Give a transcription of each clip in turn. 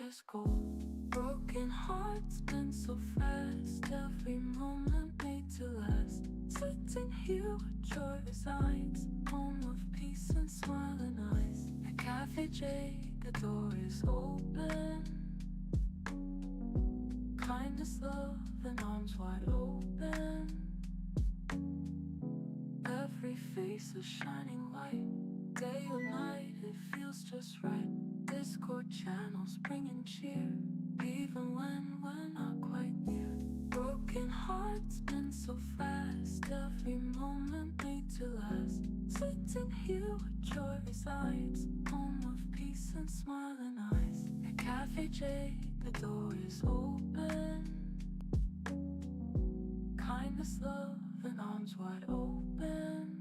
good as gold. Broken hearts spin so fast, every moment made to last. Sitting here with joy resides, home of peace and smiling eyes. At Café Jade, the door is open. Kindness, love, and arms wide open. Every face a shining light. Day or night, it feels just right. Discord channels bringing cheer, even when we're not quite near. Broken hearts spin so fast, every moment made to last. Sitting here with joy resides, home of peace and smiling eyes. At Café Jade, the door is open. Kindness, love, and arms wide open.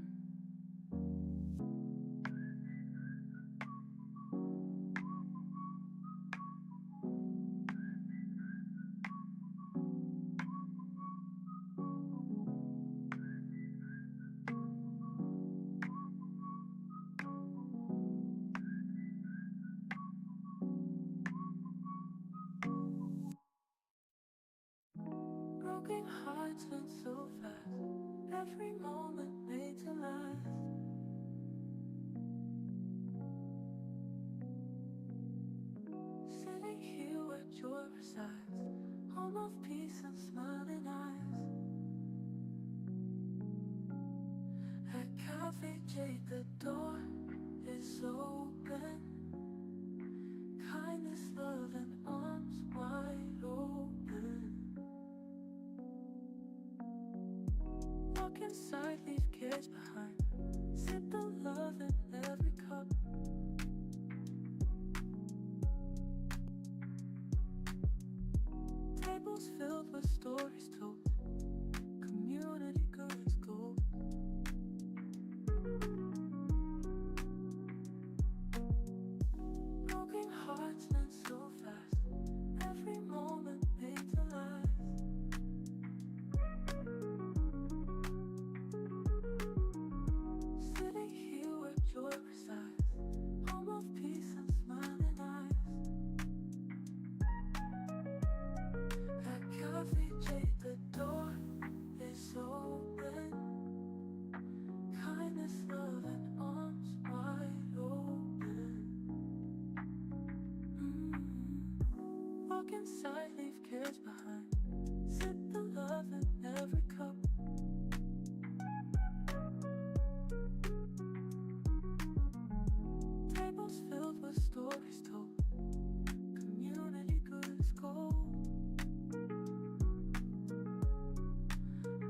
Broken hearts went so fast, every moment made to last. Sitting here where joy resides, home of peace and smiling eyes. At Café Jade, the door is open. Kindness, love, and arms wide open. Walk inside, leave cares behind. Sip the love in every cup. Tables filled with stories told. Community good as gold. Broken hearts mend so fast, every moment made to last. Sitting here where joy resides, home of peace and smiling eyes. At Café Jade, the door is open. Kindness, love, and arms wide open. Walk inside, leave cares behind. Sip the love in every cup. Tables filled with stories told. Community good as gold.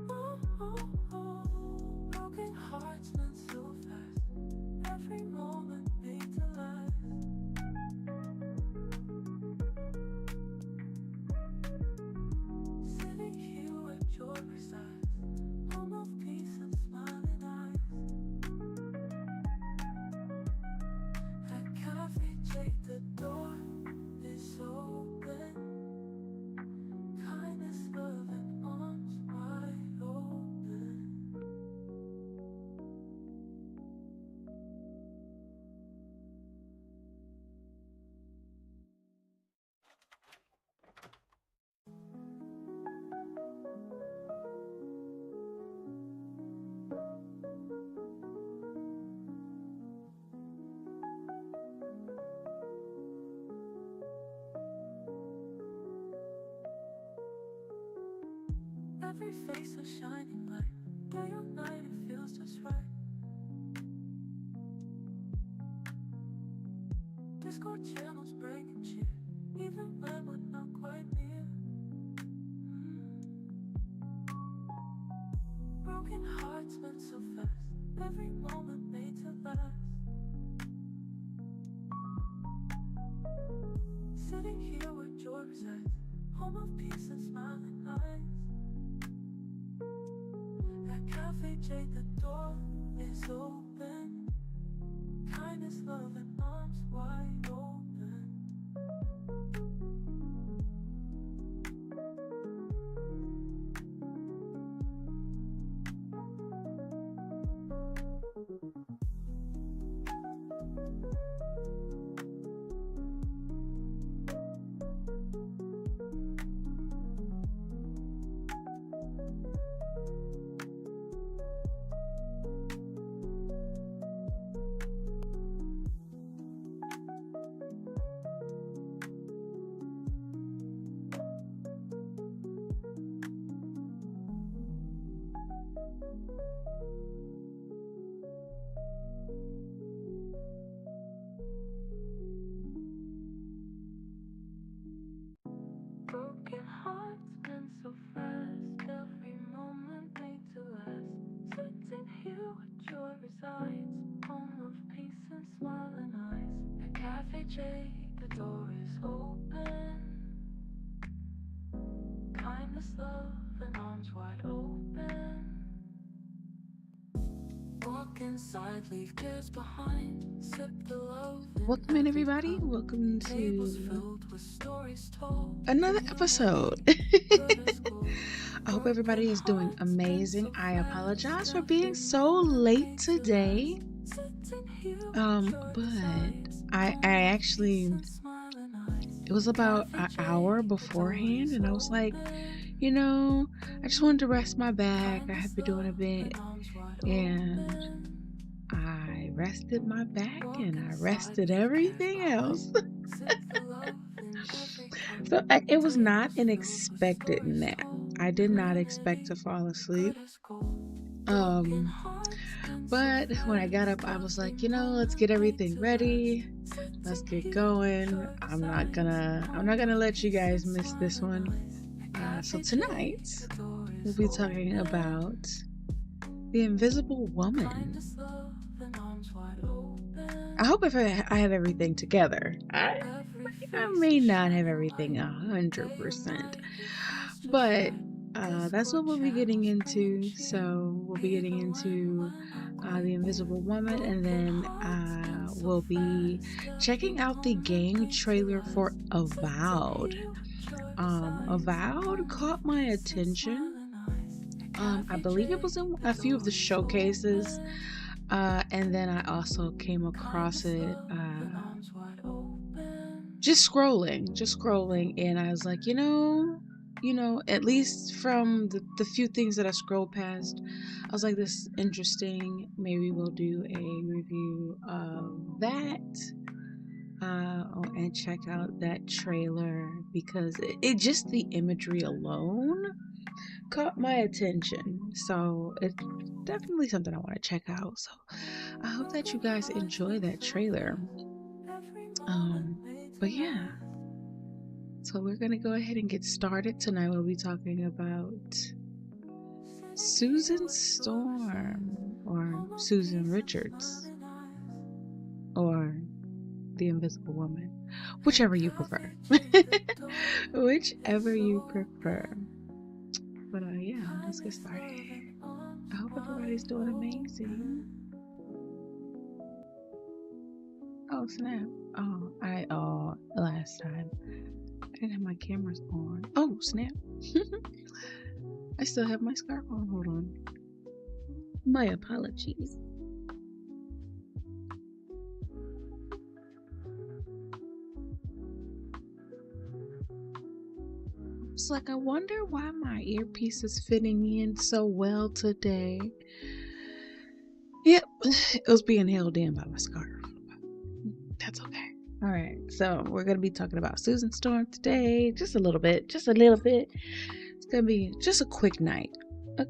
Oh, oh, oh. Broken hearts mend so fast, every moment made to last. Sitting here where joy resides, home of peace and smiling eyes. At Café Jade, the door is open. Kindness, love, and arms wide open. Every face a shining light. Day or night, it feels just right. Discord channels breaking cheer, even when we're not quite near. Broken hearts mend so fast, every moment made to last. Sitting here where joy resides, home of peace and smiling eyes. At Café Jade, the door is open. Kindness, love, and arms wide open. Jade, the door is open. Kindness, love, and arms wide open. Walk inside, leave cares behind. Sip the love. Welcome in, everybody. Welcome to another episode. I hope everybody is doing amazing. I apologize for being so late today. But I actually, it was about an hour beforehand, and I was like, I just wanted to rest my back. I have been doing a bit, and I rested my back, and I rested everything else. So it was not an expected nap. I did not expect to fall asleep. But when I got up, I was like, let's get everything ready. Let's get going. I'm not gonna let you guys miss this one. So tonight we'll be talking about The Invisible Woman. I hope if I have everything together. I may not have everything 100%, but that's what we'll be getting into. So we'll be getting into The Invisible Woman, and then we'll be checking out the game trailer for Avowed. Avowed caught my attention. I believe it was in a few of the showcases, and then I also came across it just scrolling, and I was like, at least from the few things that I scrolled past, I was like, this is interesting. Maybe we'll do a review of that, and check out that trailer, because it just, the imagery alone caught my attention. So it's definitely something I want to check out. So I hope that you guys enjoy that trailer. But yeah, so we're gonna go ahead and get started. Tonight we'll be talking about Susan Storm, or Susan Richards, or The Invisible Woman, whichever you prefer. Whichever you prefer. But yeah, let's get started. I hope everybody's doing amazing. Oh snap. Last time I didn't have my cameras on. Oh snap. I still have my scarf on. Hold on. My apologies. It's like, I wonder why my earpiece is fitting in so well today. Yep, it was being held in by my scarf. That's okay. All right, so we're going to be talking about Susan Storm today. Just a little bit. It's going to be just a quick night. I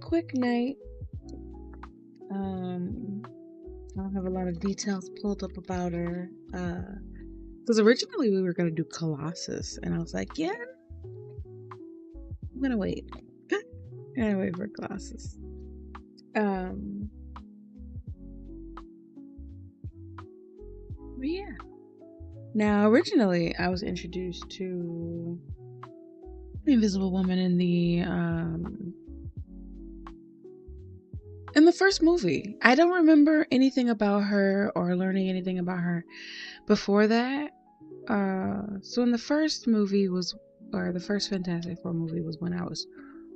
don't have a lot of details pulled up about her. Because originally we were going to do Colossus, and I was like, yeah, I'm going to wait. I'm going to wait for Colossus. But yeah. Now, originally, I was introduced to the Invisible Woman in the first movie. I don't remember anything about her or learning anything about her before that. So in the first movie the first Fantastic Four movie was when I was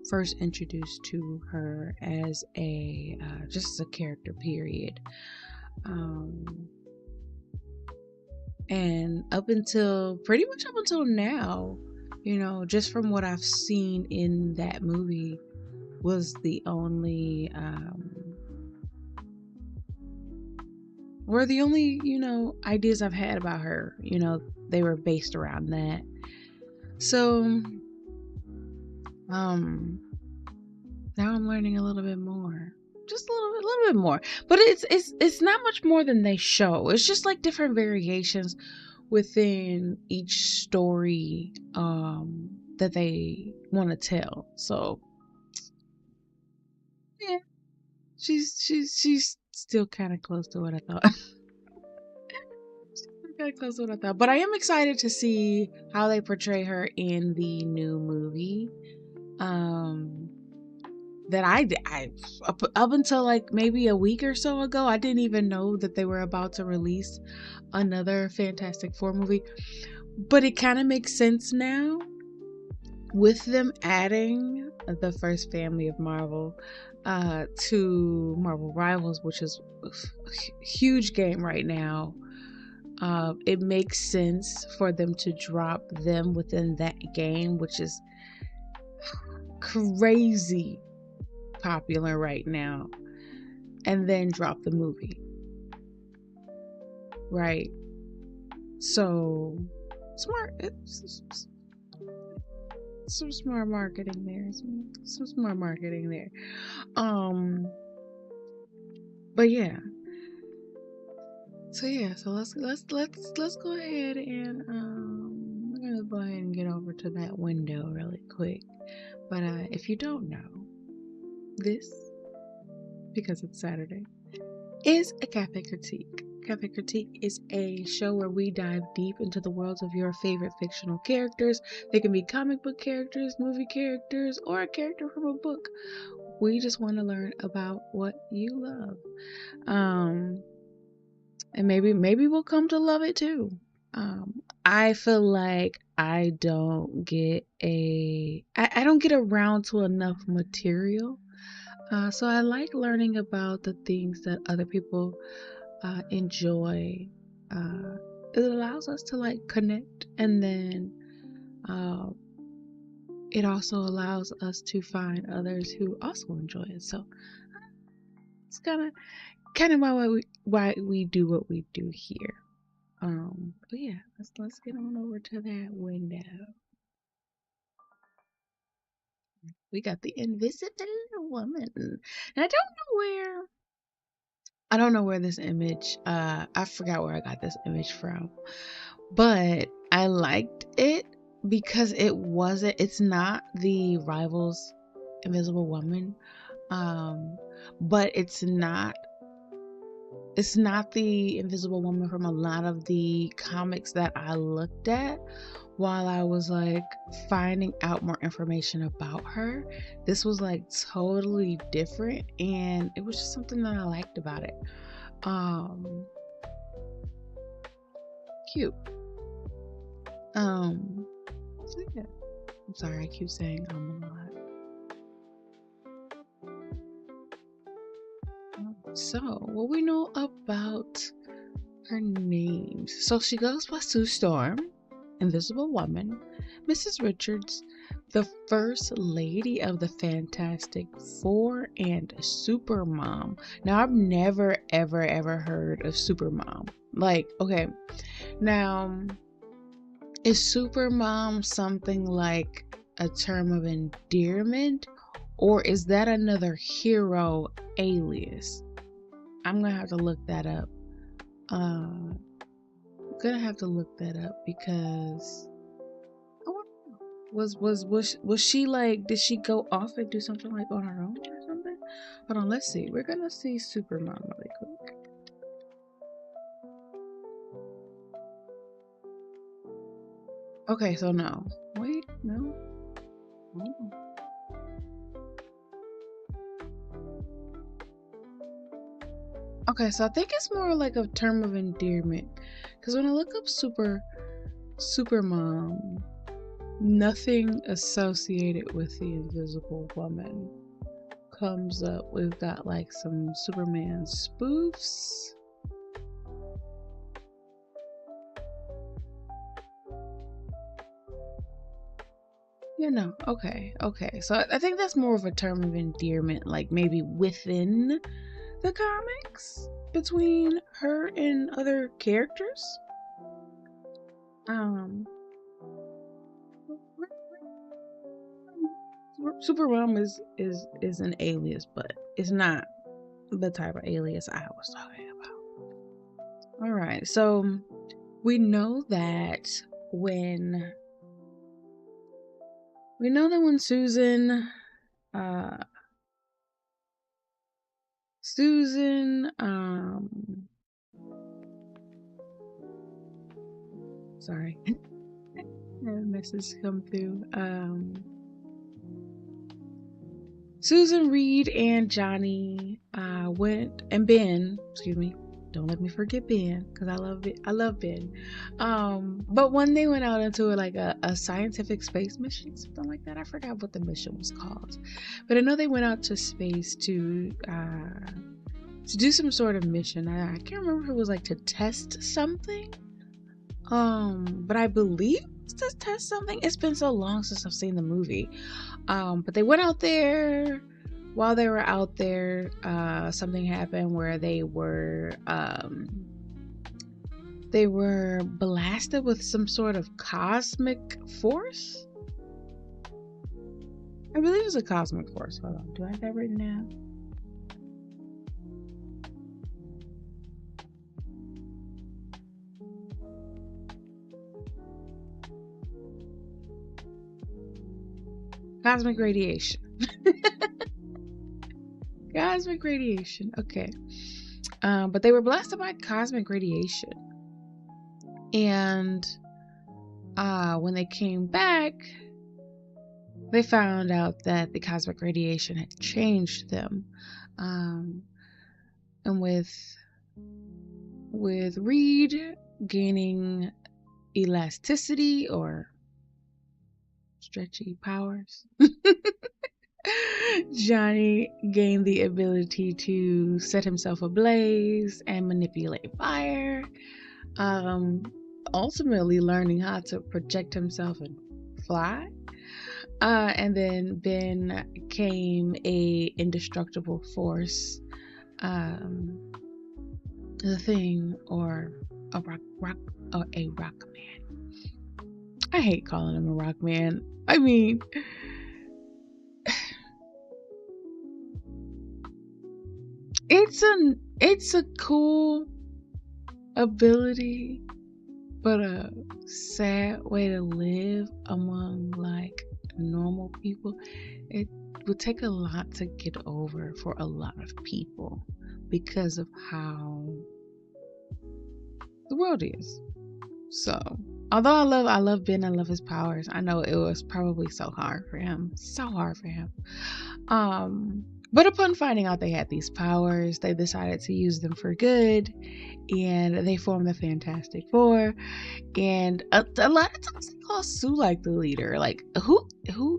first introduced to her as just as a character, period. And pretty much up until now, just from what I've seen in that movie, was the only ideas I've had about her. They were based around that. So now I'm learning a little bit more. Just a little bit more. But it's not much more than they show. It's just like different variations within each story that they want to tell. So yeah, she's still kind of close to what I thought. got close to what I thought. But I am excited to see how they portray her in the new movie. That I up until like maybe a week or so ago, I didn't even know that they were about to release another Fantastic Four movie. But it kind of makes sense now with them adding the first family of Marvel to Marvel Rivals, which is a huge game right now. It makes sense for them to drop them within that game, which is crazy popular right now, and then drop the movie. Right? So smart. Some smart marketing there. Some smart marketing there. But yeah. So let's go ahead and we're gonna go ahead and get over to that window really quick. But if you don't know, this, because it's Saturday, is a Cafe Critique. Café Critique is a show where we dive deep into the worlds of your favorite fictional characters. They can be comic book characters, movie characters, or a character from a book. We just want to learn about what you love. And maybe we'll come to love it too. I feel like I don't get I don't get around to enough material. So I like learning about the things that other people enjoy. It allows us to like connect, and then uh, it also allows us to find others who also enjoy it. So it's kind of why we do what we do here. But yeah, let's get on over to that window. We got the Invisible Woman. And I don't know where this image. I forgot where I got this image from, but I liked it because it's not the Rivals Invisible Woman, but it's not the Invisible Woman from a lot of the comics that I looked at while I was like finding out more information about her. This was like totally different, and it was just something that I liked about it. Cute. So yeah. I'm sorry, I keep saying a lot. So, what we know about her names. So she goes by Sue Storm, Invisible Woman, Mrs. Richards, the First Lady of the Fantastic Four, and Super Mom. Now, I've never, ever heard of Super Mom. Like, okay, now, is Super Mom something like a term of endearment, or is that another hero alias? I'm gonna have to look that up. I'm gonna have to look that up because I want to know. Was she like? Did she go off and do something like on her own or something? Hold on, let's see. We're gonna see Supermom really quick. Okay, so no. Wait, no. Oh. Okay, so I think it's more like a term of endearment. Because when I look up Supermom, nothing associated with the Invisible Woman comes up. We've got like some Superman spoofs. Okay. So I think that's more of a term of endearment, like maybe within the comics between her and other characters. Um, Supermom is an alias, but it's not the type of alias I was talking about. All right, so we know that when Susan uh Susan Sorry. Message come through. Susan, Reed, and Johnny went, and Ben, excuse me, don't let me forget Ben, because I love it. I love Ben. But when they went out into a scientific space mission, something like that, I forgot what the mission was called. But I know they went out to space to do some sort of mission. I can't remember if it was like to test something. But I believe it's to test something. It's been so long since I've seen the movie. But they went out there. While they were out there, something happened where they were blasted with some sort of cosmic force. I believe it was a cosmic force. Hold on, do I have that written down? Cosmic radiation. Cosmic radiation. Okay. But they were blasted by cosmic radiation. And when they came back, they found out that the cosmic radiation had changed them. And with Reed gaining elasticity or stretchy powers, Johnny gained the ability to set himself ablaze and manipulate fire, ultimately learning how to project himself and fly. And then Ben became a indestructible force, the Thing, or a rock man. I hate calling him a rock man. I mean, it's a cool ability, but a sad way to live among like normal people. It would take a lot to get over for a lot of people because of how the world is. So, although I love Ben, I love his powers, I know it was probably so hard for him. But upon finding out they had these powers, they decided to use them for good, and they formed the Fantastic Four. And a lot of times they call Sue like the leader. Like, who do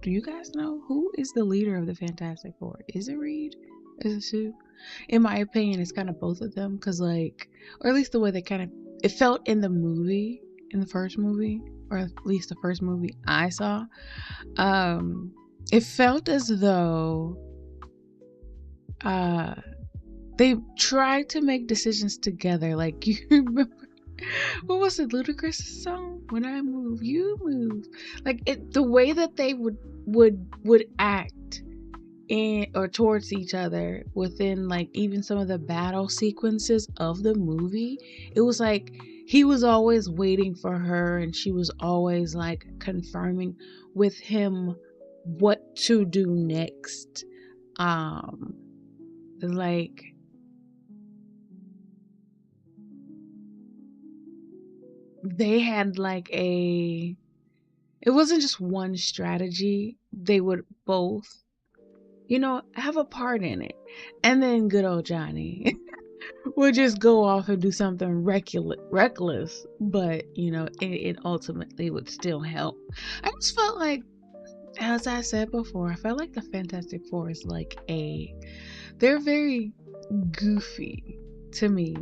you guys know who is the leader of the Fantastic Four? Is it Reed? Is it Sue? In my opinion, it's kind of both of them, because like, or at least the way they kind of, it felt in the movie, in the first movie, or at least the first movie I saw, it felt as though they tried to make decisions together. Like, you remember, what was it, Ludacris' song? When I move, you move. Like, the way that they would act in or towards each other within like even some of the battle sequences of the movie, it was like he was always waiting for her, and she was always like confirming with him what to do next. Like, they had like it wasn't just one strategy. They would both, have a part in it. And then good old Johnny would just go off and do something reckless, but it ultimately would still help. I just felt like, as I said before, I felt like the Fantastic Four is like they're very goofy to me.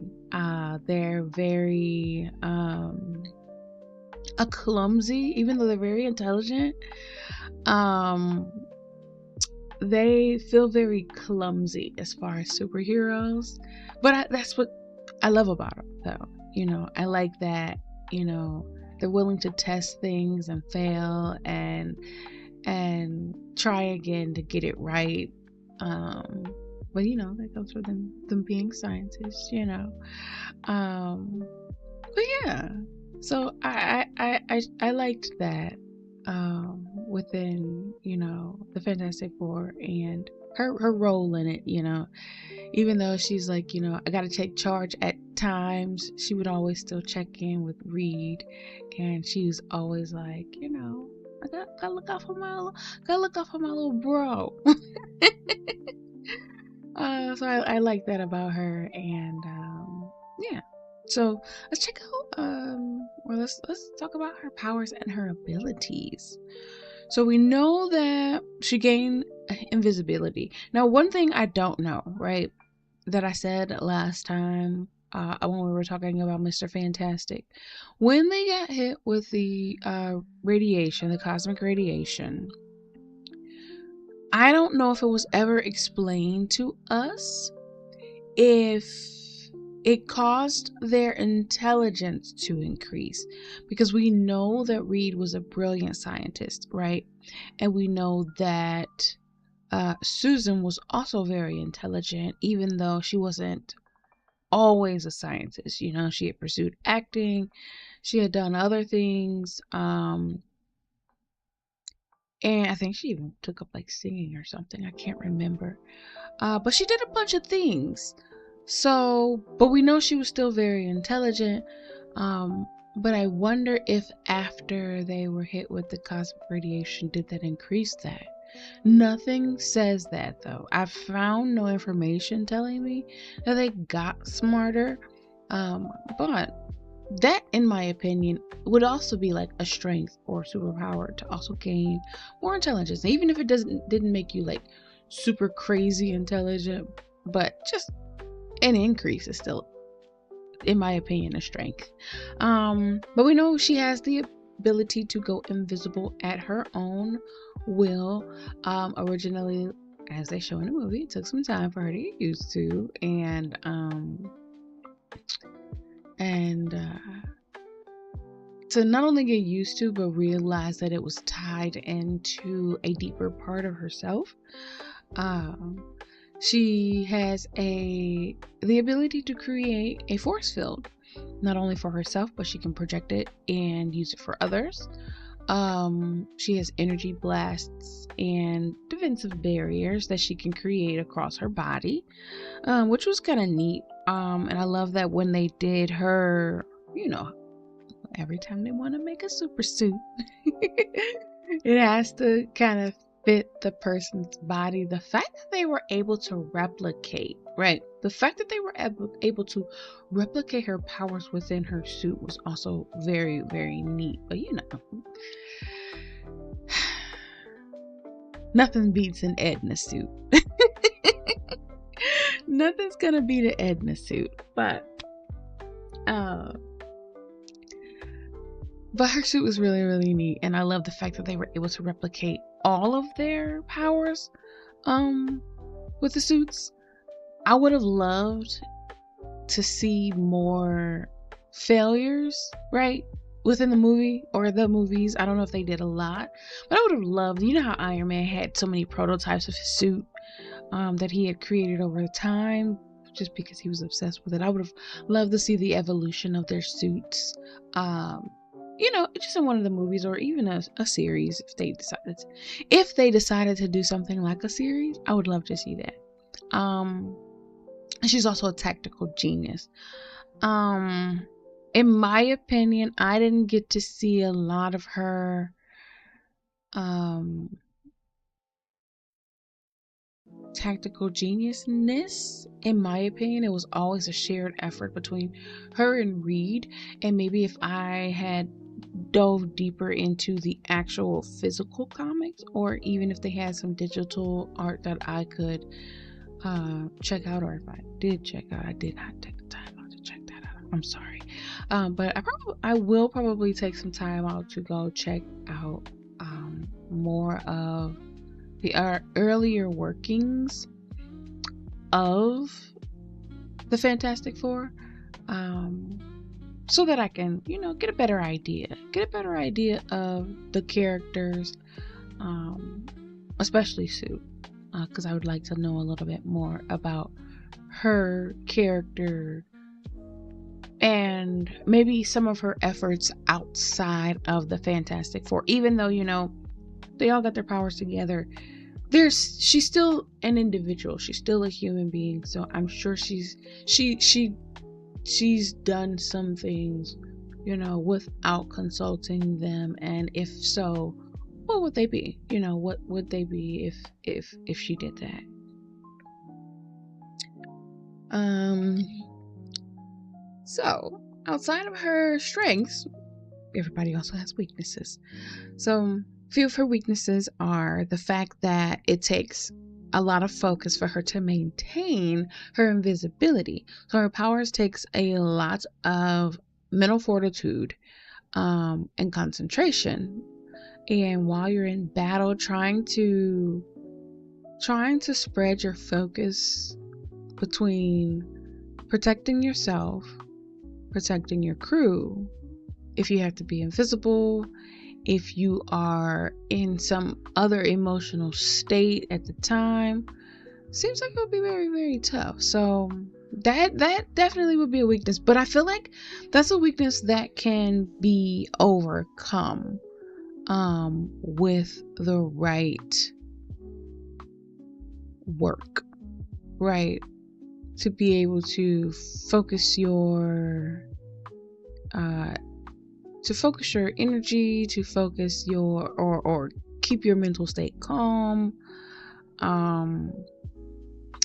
They're very clumsy, even though they're very intelligent. They feel very clumsy as far as superheroes, but that's what I love about them, though. I like that, they're willing to test things and fail and try again to get it right. But that comes from them being scientists, but yeah, so I liked that within the Fantastic Four, and her role in it, even though she's like, I got to take charge at times, she would always still check in with Reed, and she was always like, I gotta look out for my little bro. So I like that about her, and yeah. So let's check out, or let's talk about her powers and her abilities. So we know that she gained invisibility. Now, one thing I don't know, right, that I said last time when we were talking about Mr. Fantastic, when they got hit with the radiation, the cosmic radiation, I don't know if it was ever explained to us if it caused their intelligence to increase, because we know that Reed was a brilliant scientist, right? And we know that Susan was also very intelligent, even though she wasn't always a scientist. She had pursued acting, she had done other things, and I think she even took up like singing or something. I can't remember. But she did a bunch of things. So, but we know she was still very intelligent. But I wonder if after they were hit with the cosmic radiation, did that increase that? Nothing says that though. I found no information telling me that they got smarter. But that, in my opinion, would also be like a strength or superpower to also gain more intelligence. Even if it didn't make you like super crazy intelligent, but just an increase is still, in my opinion, a strength. But we know she has the ability to go invisible at her own will. Originally, as they show in the movie, it took some time for her to get used to, and to not only get used to, but realize that it was tied into a deeper part of herself. She has the ability to create a force field, not only for herself, but she can project it and use it for others. She has energy blasts and defensive barriers that she can create across her body, which was kind of neat. And I love that when they did her, every time they want to make a super suit, it has to kind of fit the person's body. The fact that they were able to replicate, right? The fact that they were able to replicate her powers within her suit was also very, very neat. But nothing beats an Edna suit. Nothing's gonna beat an Edna suit, but her suit was really, really neat, and I love the fact that they were able to replicate all of their powers with the suits. I would have loved to see more failures, right, within the movie or the movies. I don't know if they did a lot, but I would have loved, how Iron Man had so many prototypes of his suit that he had created over time just because he was obsessed with it. I would have loved to see the evolution of their suits, just in one of the movies, or even a series if they decided to do something like a series. I would love to see that. She's also a tactical genius. In my opinion, I didn't get to see a lot of her tactical geniusness. In my opinion, it was always a shared effort between her and Reed. And maybe if I had dove deeper into the actual physical comics, or even if they had some digital art that I could check out, or if I did check out, I did not take the time out to check that out. I'm sorry. But I will probably take some time out to go check out more of the earlier workings of the Fantastic Four, so that I can, get a better idea of the characters, especially Sue, because I would like to know a little bit more about her character and maybe some of her efforts outside of the Fantastic Four. Even though, they all got their powers together, she's still an individual. She's still a human being. So I'm sure she's done some things, without consulting them. And if so, what would they be? What would they be if she did that? So outside of her strengths, everybody also has weaknesses. So few of her weaknesses are the fact that it takes a lot of focus for her to maintain her invisibility. So her powers takes a lot of mental fortitude, and concentration. And while you're in battle, trying to spread your focus between protecting yourself, protecting your crew, if you have to be invisible, if you are in some other emotional state at the time, seems like it would be very, very tough. So that definitely would be a weakness, but I feel like that's a weakness that can be overcome with the right work, right? To be able to focus your energy, to focus your or keep your mental state calm,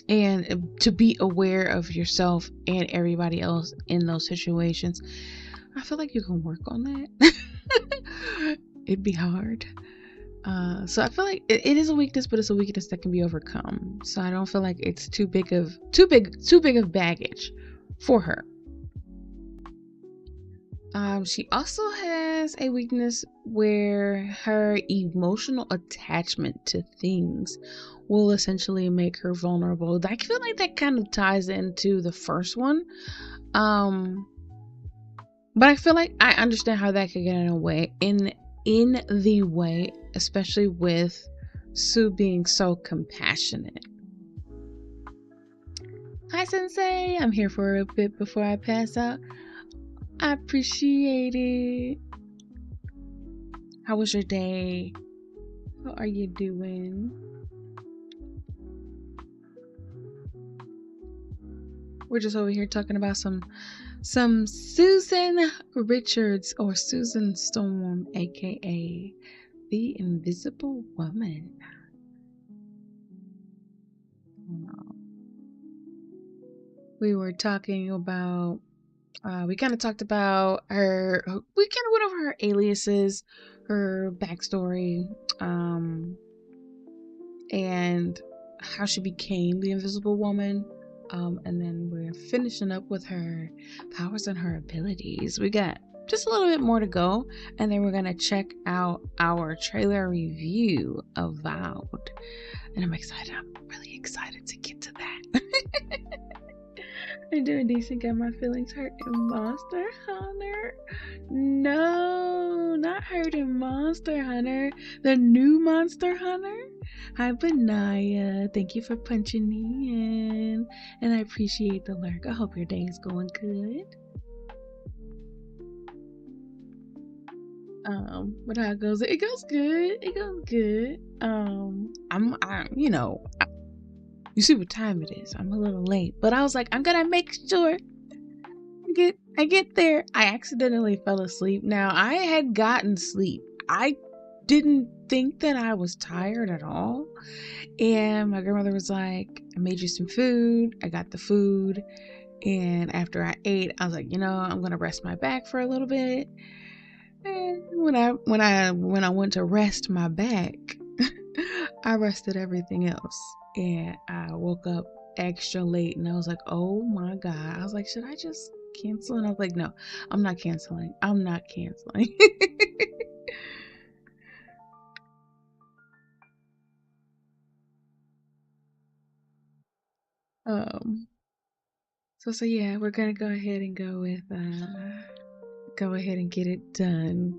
and to be aware of yourself and everybody else in those situations. I feel like you can work on that. It'd be hard. So I feel like it is a weakness, but it's a weakness that can be overcome. So I don't feel like it's too big of baggage for her. She also has a weakness where her emotional attachment to things will essentially make her vulnerable. I feel like that kind of ties into the first one. But I feel like I understand how that could get in the way, especially with Sue being so compassionate. Hi, Sensei. I'm here for a bit before I pass out. I appreciate it. How was your day? How are you doing? We're just over here talking about some Susan Richards, or Susan Storm, aka the Invisible Woman. We were talking about we kind of talked about her. We kind of went over her aliases, her backstory, and how she became the Invisible Woman. And then we're finishing up with her powers and her abilities. We got just a little bit more to go, and then we're gonna check out our trailer review of Vowed. And I'm excited. I'm really excited to get to that. I'm doing decent. Got my feelings hurt in Monster Hunter. No, not hurt in Monster Hunter. The new Monster Hunter. Hi, Benaya. Thank you for punching me in. And I appreciate the lurk. I hope your day is going good. But how it goes? It goes good. It goes good. You see what time it is. I'm a little late, but I was like, I'm gonna make sure I get there. I accidentally fell asleep. Now, I had gotten sleep. I didn't think that I was tired at all. And my grandmother was like, I made you some food. I got the food. And after I ate, I was like, I'm gonna rest my back for a little bit. And when I went to rest my back, I rested everything else. And I woke up extra late, and I was like, oh my God. I was like, should I just cancel? And I was like, no, I'm not canceling. I'm not canceling. So yeah, we're gonna go ahead and go ahead and get it done.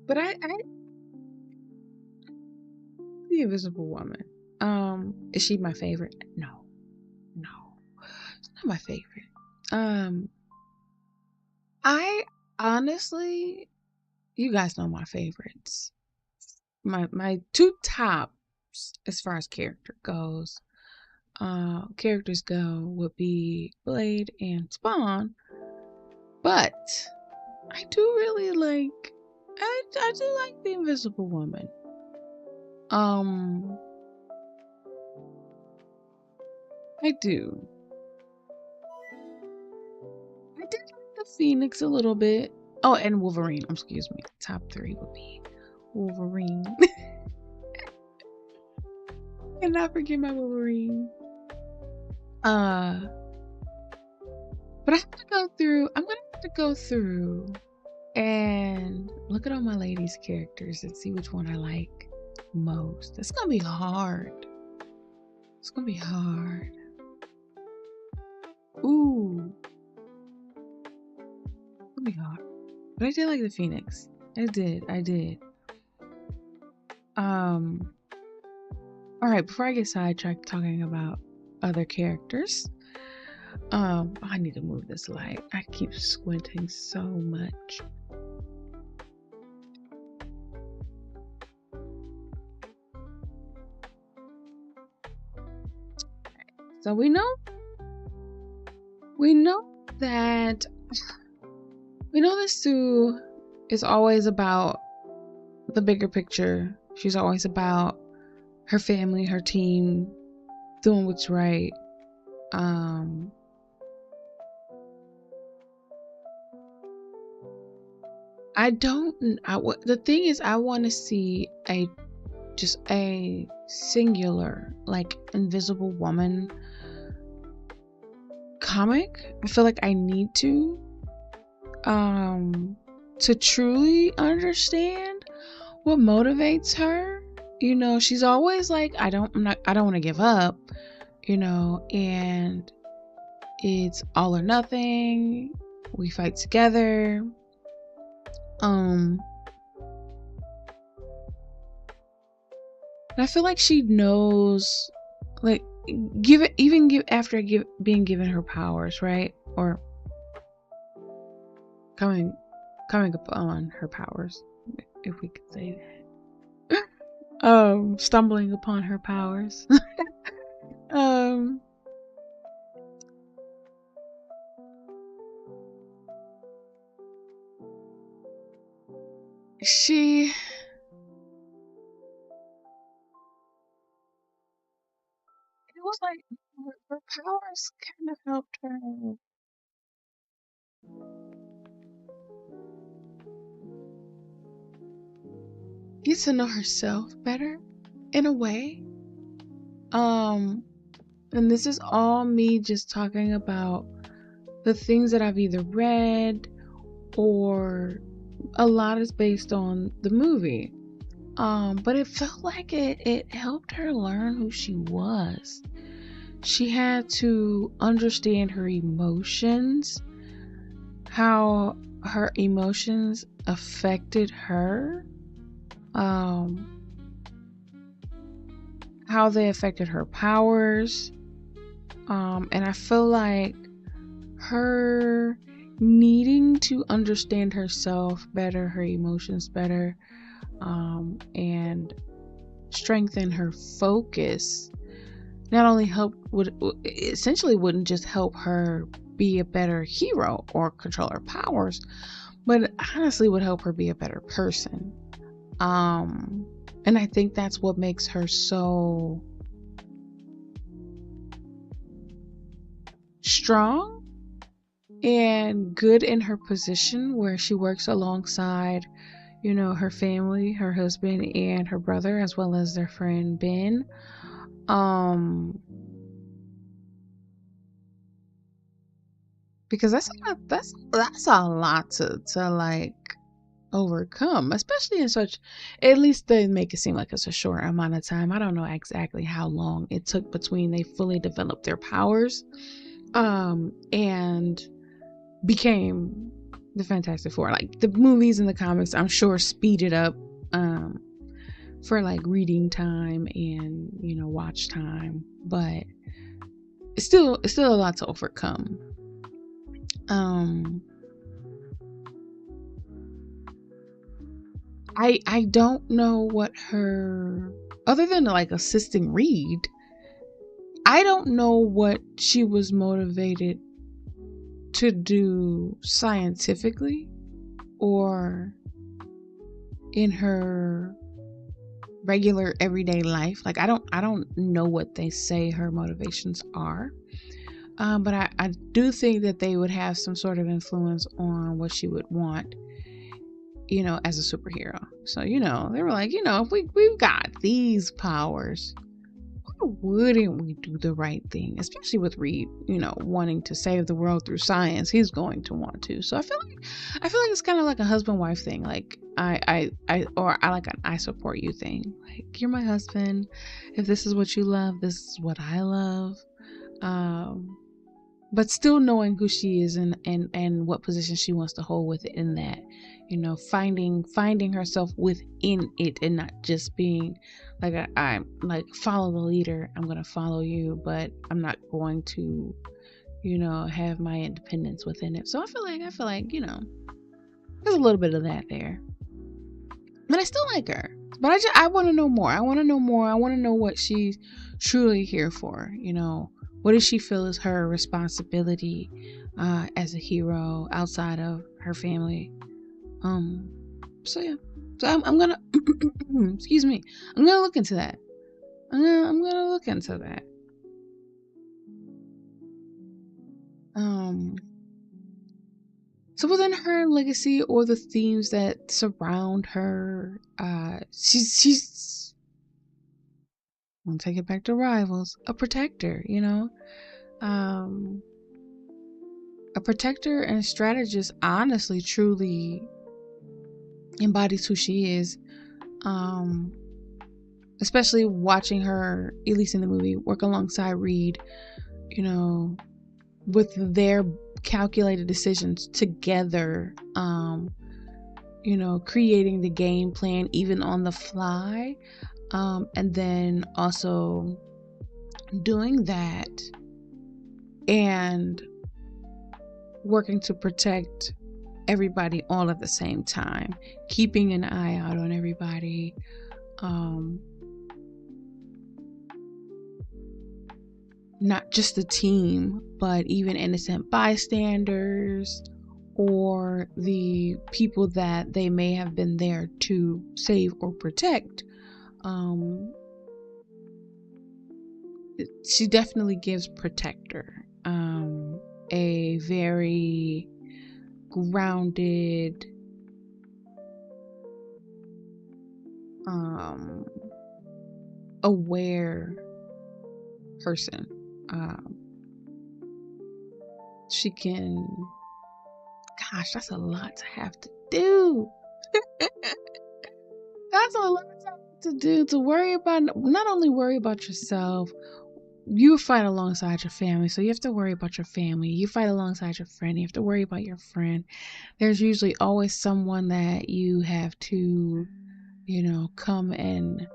But I the Invisible Woman. Is she my favorite? No, it's not my favorite. I honestly you guys know my favorites. My two tops as far as characters go would be Blade and Spawn, but I do really like I do like the Invisible Woman. I do. I did like the Phoenix a little bit. Oh, and Wolverine. Excuse me. Top three would be Wolverine. Cannot forget my Wolverine. But I have to go through. I'm gonna have to go through and look at all my ladies' characters and see which one I like most. It's gonna be hard. It's gonna be hard. Ooh, it's gonna be hard. But I did like the Phoenix. I did. All right. Before I get sidetracked talking about other characters, I need to move this light. I keep squinting so much. So we know that Sue is always about the bigger picture. She's always about her family, her team, doing what's right. The thing is, I want to see just a singular, like, Invisible Woman comic. I feel like I need to truly understand what motivates her. You know, she's always like, I don't want to give up, you know, and it's all or nothing. We fight together. And I feel like she knows, like, being given her powers, right? Or coming upon her powers, if we could say that. Stumbling upon her powers. It was like her powers kind of helped her get to know herself better, in a way. And this is all me just talking about the things that I've either read, or a lot is based on the movie. But it felt like it helped her learn who she was. She had to understand her emotions, how her emotions affected her, how they affected her powers. And I feel like her needing to understand herself better, her emotions better, and strengthen her focus, not only wouldn't just help her be a better hero or control her powers, but honestly would help her be a better person. And I think that's what makes her so strong and good in her position, where she works alongside, you know, her family, her husband and her brother, as well as their friend Ben. Because that's a lot to like overcome, especially in such, at least they make it seem like it's a short amount of time. I don't know exactly how long it took between they fully developed their powers and became the Fantastic Four. Like, the movies and the comics, I'm sure, speeded up for like reading time and, you know, watch time, but it's still a lot to overcome. I don't know what her, other than like assisting Reed, I don't know what she was motivated to do scientifically or in her regular everyday life. Like I don't know what they say her motivations are. But I do think that they would have some sort of influence on what she would want, as a superhero. So, they were like, if we've got these powers, why wouldn't we do the right thing? Especially with Reed, wanting to save the world through science, he's going to want to. So I feel like it's kind of like a husband-wife thing. Like I like an I support you thing. Like, you're my husband. If this is what you love, this is what I love. But still knowing who she is and what position she wants to hold within that, finding herself within it and not just being like I'm like, follow the leader, I'm gonna follow you, but I'm not going to have my independence within it. So I feel like there's a little bit of that there, but I still like her. But I want to know more. I want to know more. I want to know what she's truly here for. What does she feel is her responsibility as a hero outside of her family? So yeah. So I'm gonna excuse me. I'm gonna look into that. I'm gonna look into that. So within her legacy or the themes that surround her, she's I'll take it back to Rivals, a protector, a protector and strategist, honestly, truly embodies who she is. Especially watching her, at least in the movie, work alongside Reed, with their calculated decisions together, creating the game plan even on the fly, and then also doing that and working to protect everybody all at the same time, keeping an eye out on everybody, not just the team, but even innocent bystanders or the people that they may have been there to save or protect. She definitely gives protector a very grounded, aware person. She can, gosh, that's a lot to have to do. That's a lot to do, to worry about, not only worry about yourself. You fight alongside your family, so you have to worry about your family. You fight alongside your friend, you have to worry about your friend. There's usually always someone that you have to, come and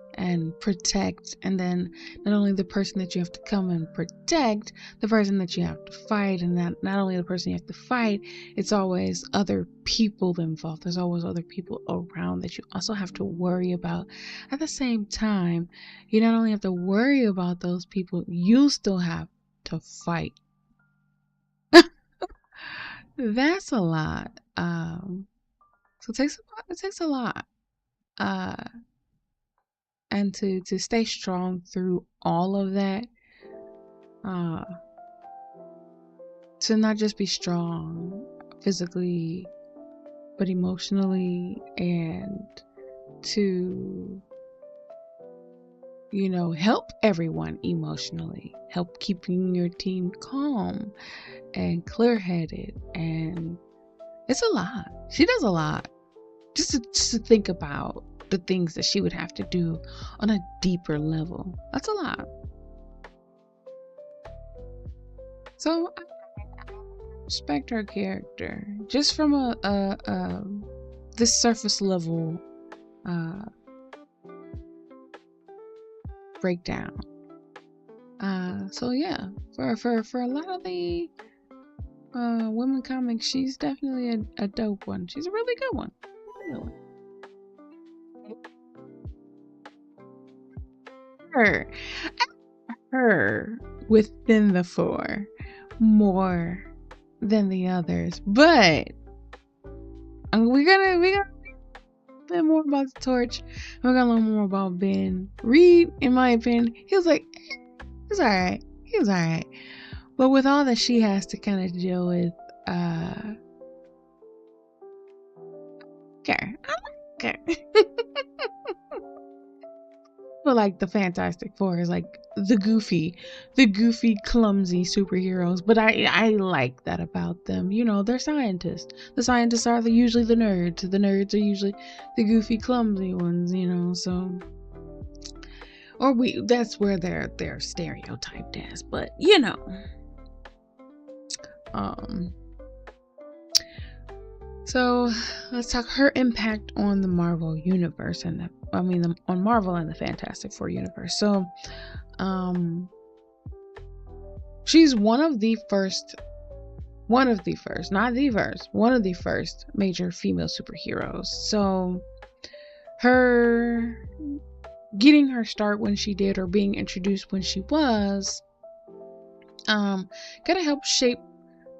protect. And then not only the person that you have to come and protect, the person that you have to fight. And not only the person you have to fight, it's always other people involved. There's always other people around that you also have to worry about. At the same time, you not only have to worry about those people, you still have to fight. That's a lot. So it takes a lot. And to stay strong through all of that, to not just be strong physically but emotionally, and to help everyone emotionally, help keeping your team calm and clear-headed. And it's a lot. She does a lot. Just to think about the things that she would have to do on a deeper level. That's a lot. So I respect her character just from this surface level breakdown. So yeah, for a lot of the women comics, she's definitely a dope one. She's a really good one. her, her within the four more than the others, but we're gonna learn more about the torch. We're gonna learn more about Ben. Reed, in my opinion, he was like, he's all right. He was all right, but with all that she has to kind of deal with, okay, okay. But like the Fantastic Four is like the goofy, clumsy superheroes. But I like that about them. You know, they're scientists. The scientists are usually the nerds. The nerds are usually the goofy, clumsy ones. You know, so or that's where they're stereotyped as. But you know, um. So let's talk her impact on the Marvel universe and on Marvel and the Fantastic Four universe. So, she's one of the first, not the first, one of the first major female superheroes. So, her getting her start when she did, or being introduced when she was, kind of helped shape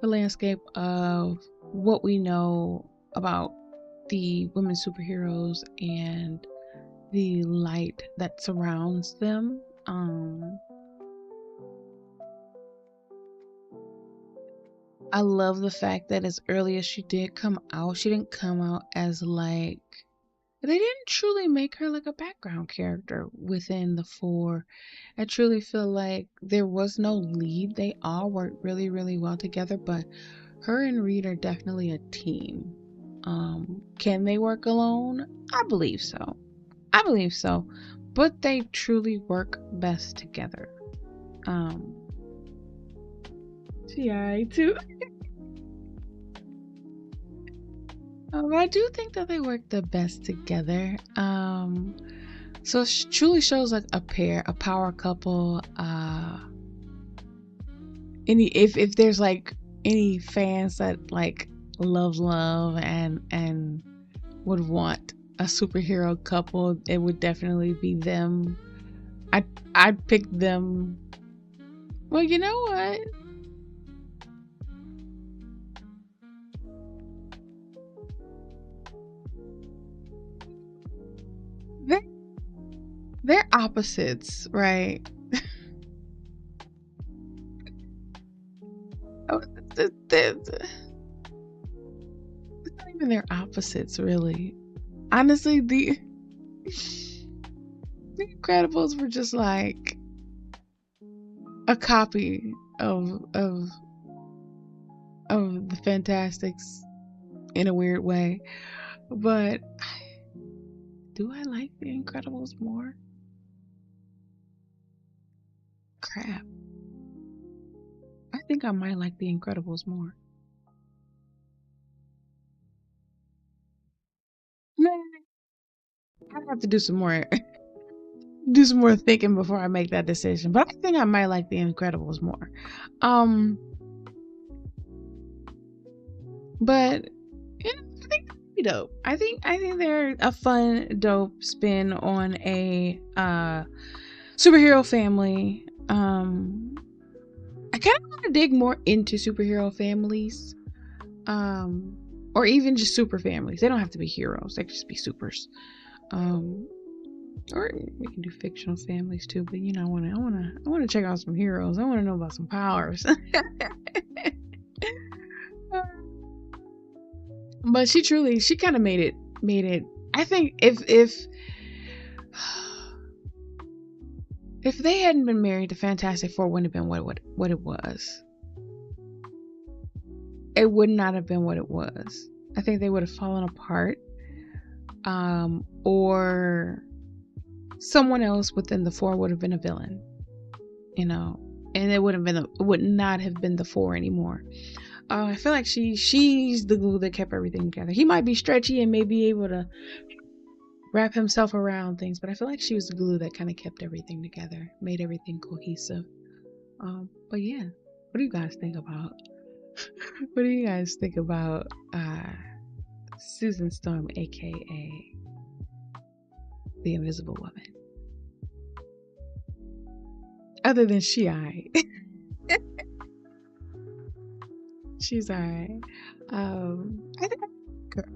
the landscape of what we know about the women superheroes and the light that surrounds them. I love the fact that as early as she did come out, she didn't come out as like, they didn't truly make her like a background character within the four. I truly feel like there was no lead. They all worked really, really well together, but her and Reed are definitely a team. Can they work alone? I believe so. But they truly work best together. Yeah, too. I do think that they work the best together. So it truly shows like a power couple. If there's like any fans that like love and would want a superhero couple, it would definitely be them. I'd pick them. Well, you know what? They're opposites, right? Oh, it's not even their opposites, really. Honestly, the Incredibles were just like a copy of the Fantastics in a weird way. But do I like the Incredibles more? Crap. I think I might like the Incredibles more. I'd have to do some more thinking before I make that decision. But I think I might like the Incredibles more. But you know, I think they're dope. I think they're a fun, dope spin on a superhero family. I kind of want to dig more into superhero families. Or even just super families. They don't have to be heroes. They can just be supers. Or we can do fictional families too. But you know, I wanna check out some heroes. I want to know about some powers. But she kind of made it. I think if they hadn't been married, the Fantastic Four wouldn't have been what it was. It would not have been what it was. I think they would have fallen apart. Or someone else within the four would have been a villain, you know, and it would not have been the four anymore. I feel like she's the glue that kept everything together. He might be stretchy and may be able to wrap himself around things, but I feel like she was the glue that kind of kept everything together, made everything cohesive. But yeah, what do you guys think about? What do you guys think about Susan Storm, aka the Invisible Woman? Other than she, I. She's alright. I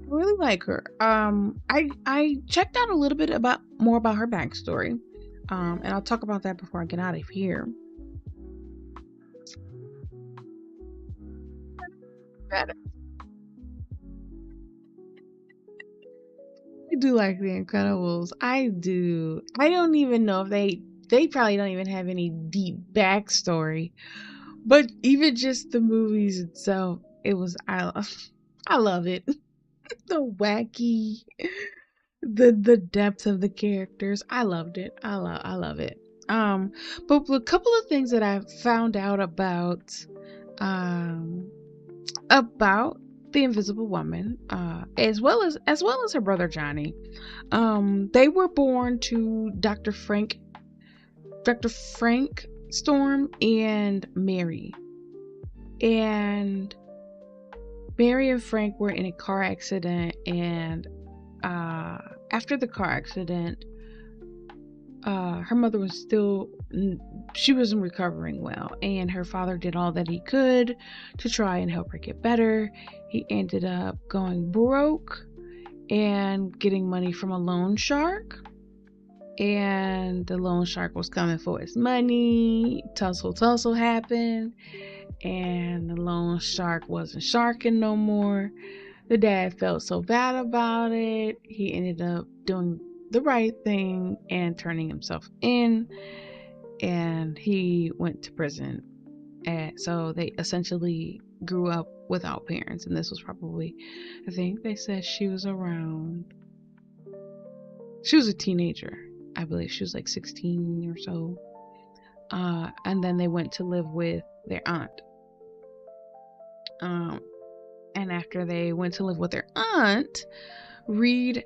really like her. I checked out a little bit about more about her backstory. And I'll talk about that before I get out of here. Better. I do like the Incredibles. I do. I don't even know if they probably don't even have any deep backstory. But even just the movies itself, it was I love it. The wacky, the depth of the characters. I loved it. I love it. Um, but a couple of things that I found out um about the Invisible Woman, as well as her brother Johnny. They were born to Dr. Frank Storm and Mary. And Mary and Frank were in a car accident, and after the car accident, her mother was she wasn't recovering well, and her father did all that he could to try and help her get better. He ended up going broke and getting money from a loan shark, and the loan shark was coming for his money. Tussle happened, and the loan shark wasn't sharking no more. The dad felt so bad about it, he ended up doing the right thing and turning himself in, and he went to prison. And so they essentially grew up without parents, and this was probably, I think they said she was a teenager. I believe she was like 16 or so. And then they went to live with their aunt. And after they went to live with their aunt, Reed,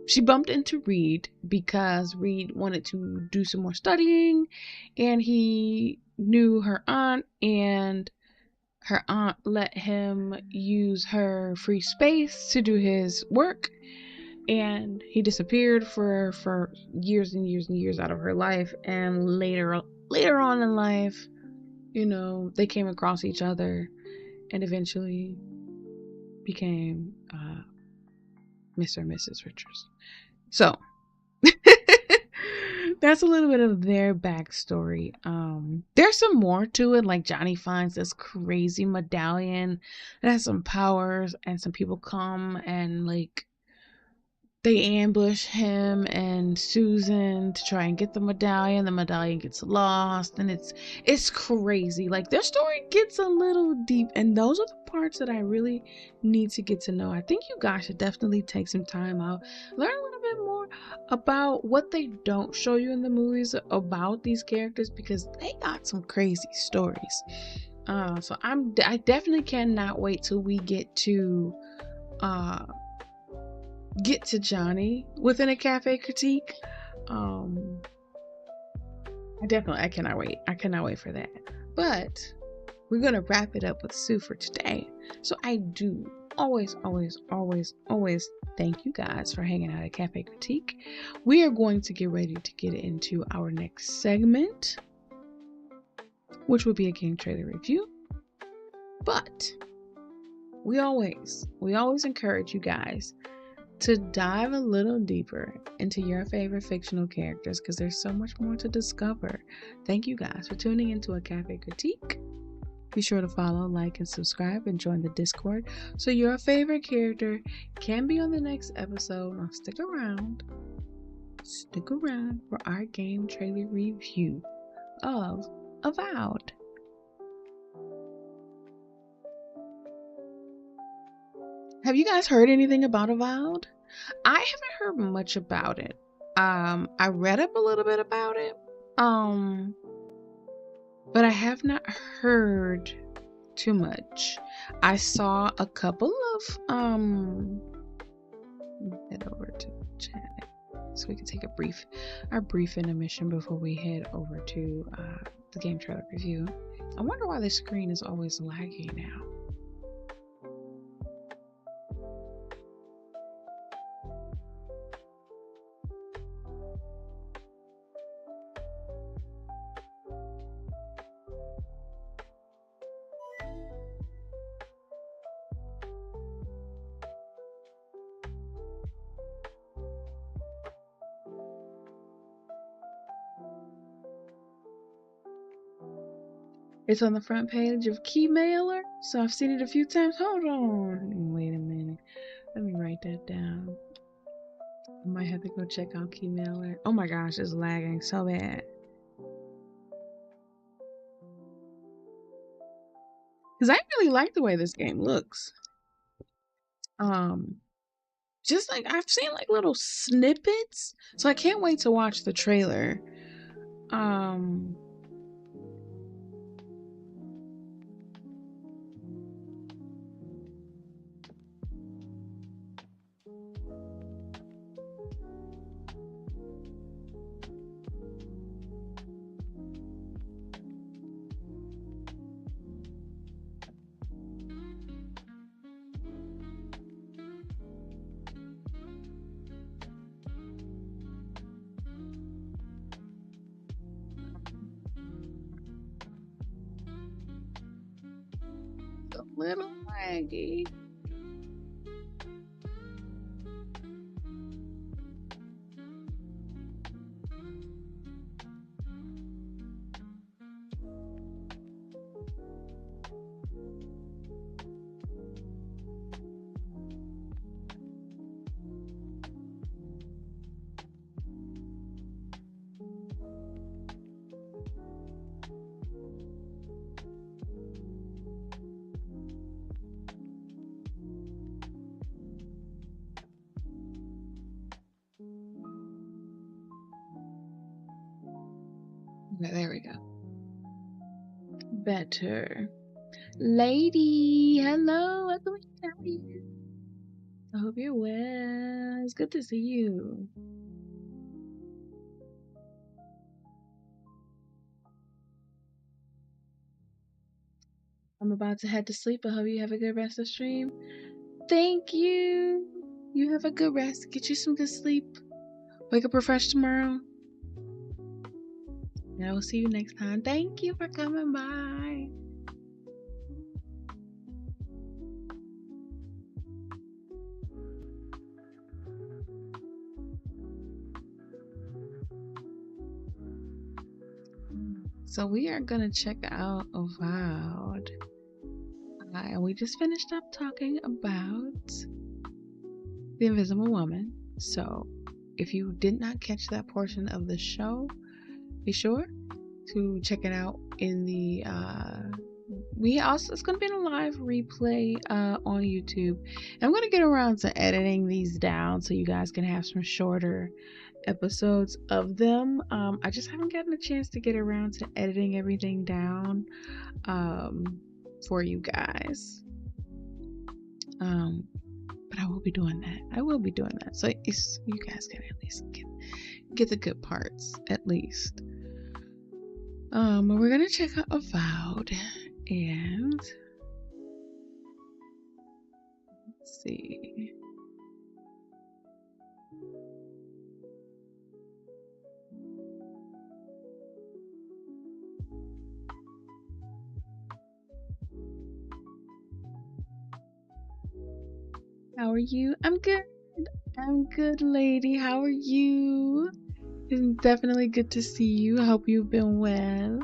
she bumped into Reed because Reed wanted to do some more studying, and he knew her aunt, and her aunt let him use her free space to do his work, and he disappeared for years and years and years out of her life. And later on in life, they came across each other and eventually became Mr. and Mrs. Richards. So that's a little bit of their backstory. There's some more to it. Like, Johnny finds this crazy medallion that has some powers, and some people come and like they ambush him and Susan to try and get the medallion. The medallion gets lost, and it's crazy. Like, their story gets a little deep, and those are the parts that I really need to get to know. I think you guys should definitely take some time out, learn a little bit more about what they don't show you in the movies about these characters, because they got some crazy stories. So I definitely cannot wait till we get to Johnny within a Café Critique. I cannot wait. I cannot wait for that. But we're gonna wrap it up with Sue for today. So I do always thank you guys for hanging out at Café Critique. We are going to get ready to get into our next segment, which will be a game trailer review. But we always encourage you guys to dive a little deeper into your favorite fictional characters, because there's so much more to discover. Thank you guys for tuning into a Café Critique. Be sure to follow, like, and subscribe, and join the Discord so your favorite character can be on the next episode. Now stick around for our game trailer review of Avowed. Have you guys heard anything about Avowed? I haven't heard much about it. I read up a little bit about it. But I have not heard too much. I saw a couple of head over to the chat so we can take our brief intermission before we head over to the game trailer review. I wonder why the screen is always lagging now. It's on the front page of Key Mailer, so I've seen it a few times. Hold on. Wait a minute. Let me write that down. I might have to go check out Key Mailer. Oh my gosh, it's lagging so bad. Because I really like the way this game looks. Just like I've seen like little snippets, so I can't wait to watch the trailer. A little laggy. Okay, there we go. Better. Lady, hello. Welcome. How are you? I hope you're well. It's good to see you. I'm about to head to sleep. I hope you have a good rest of the stream. Thank you. You have a good rest. Get you some good sleep. Wake up refreshed tomorrow. And I will see you next time. Thank you for coming by. So we are going to check out Avowed. And we just finished up talking about The Invisible Woman. So if you did not catch that portion of the show, be sure to check it out in the it's going to be in a live replay on YouTube. And I'm going to get around to editing these down so you guys can have some shorter episodes of them. I just haven't gotten a chance to get around to editing everything down for you guys. But I will be doing that. So you guys can at least get the good parts at least. We're gonna check out Avowed, and let's see. How are you? I'm good, lady. How are you? It's definitely good to see you. I hope you've been well.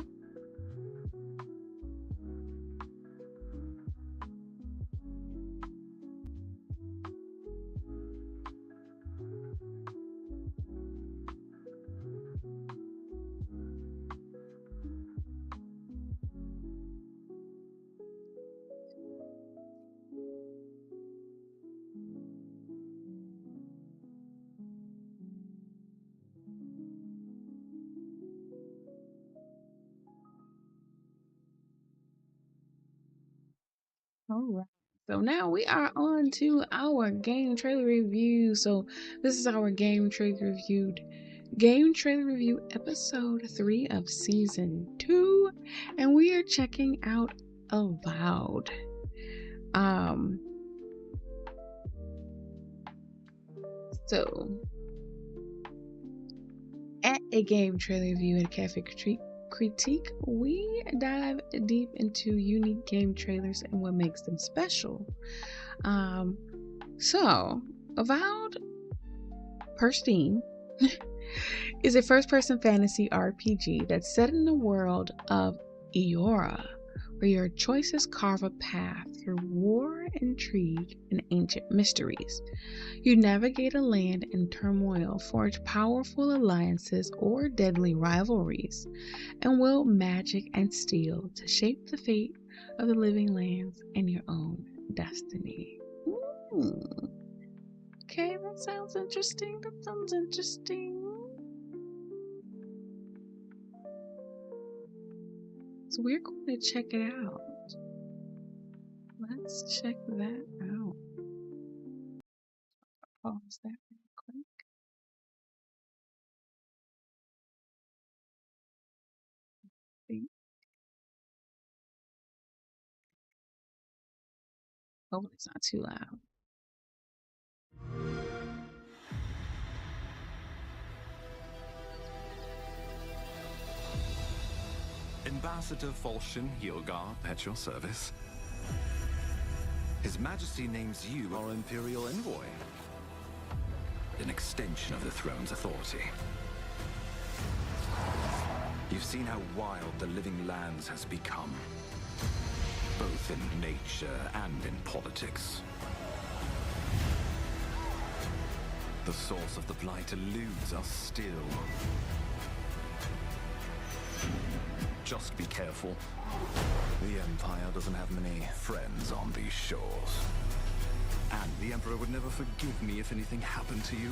All right. So now we are on to our game trailer review. So this is our game trailer review episode 3 of season 2, and we are checking out Avowed. So at a game trailer review at Café Critique, we dive deep into unique game trailers and what makes them special. So Avowed, per Steam, is a first-person fantasy RPG that's set in the world of Eora, where your choices carve a path through war, intrigue, and ancient mysteries. You navigate a land in turmoil, forge powerful alliances or deadly rivalries, and wield magic and steel to shape the fate of the living lands and your own destiny. Ooh. Okay, that sounds interesting. That sounds interesting. So we're going to check it out. Let's check that out. Pause that real quick. Hope it's not too loud. Ambassador Volshin Yilgar at your service. His Majesty names you our Imperial Envoy, an extension of the throne's authority. You've seen how wild the living lands has become, both in nature and in politics. The source of the blight eludes us still. Just be careful. The Empire doesn't have many friends on these shores. And the Emperor would never forgive me if anything happened to you.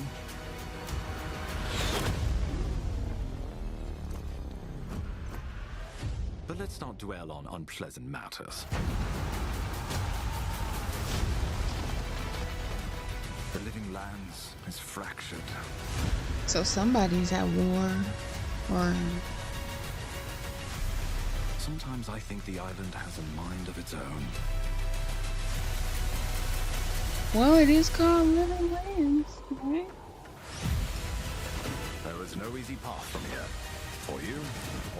But let's not dwell on unpleasant matters. The living lands is fractured. So somebody's at war, or Sometimes I think the island has a mind of its own. well, it is called Living Lands, right? There is no easy path from here, for you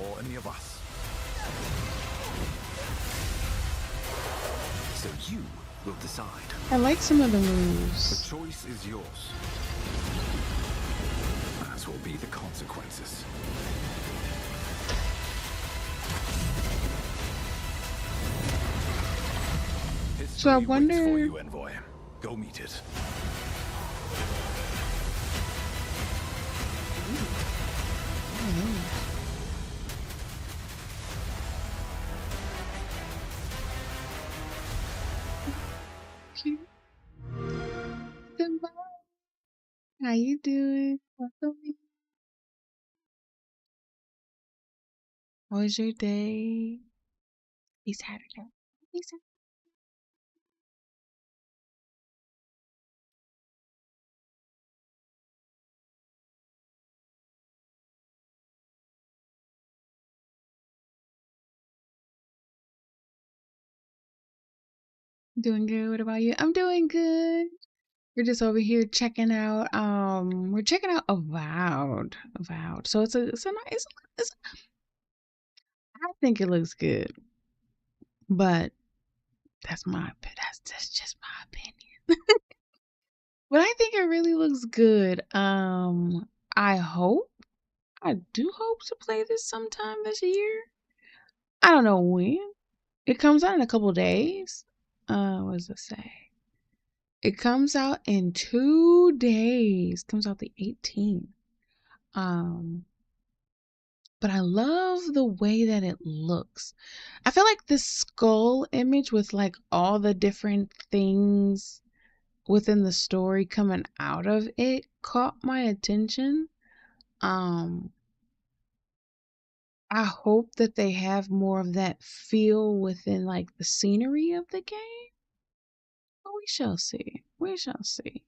or any of us. So you will decide. I like some of the The moves. choice is yours. As will be the consequences. So I History waits for wonder. you, Envoy. Go meet it. Cute. Goodbye. How you doing? Welcome in. How was your day? Happy Saturday. Happy Saturday. Doing good. What about you? I'm doing good. We're just over here checking out. We're checking out Avowed. Avowed. So it's a nice. I think it looks good, but that's just my opinion. But I think it really looks good. I hope. I do hope to play this sometime this year. I don't know when. It comes out in a couple days. What does it say? It comes out in 2 days. Comes out the 18th. Um, but I love the way that it looks. I feel like this skull image with like all the different things within the story coming out of it caught my attention. Um, I hope that they have more of that feel within like the scenery of the game. But we shall see. We shall see.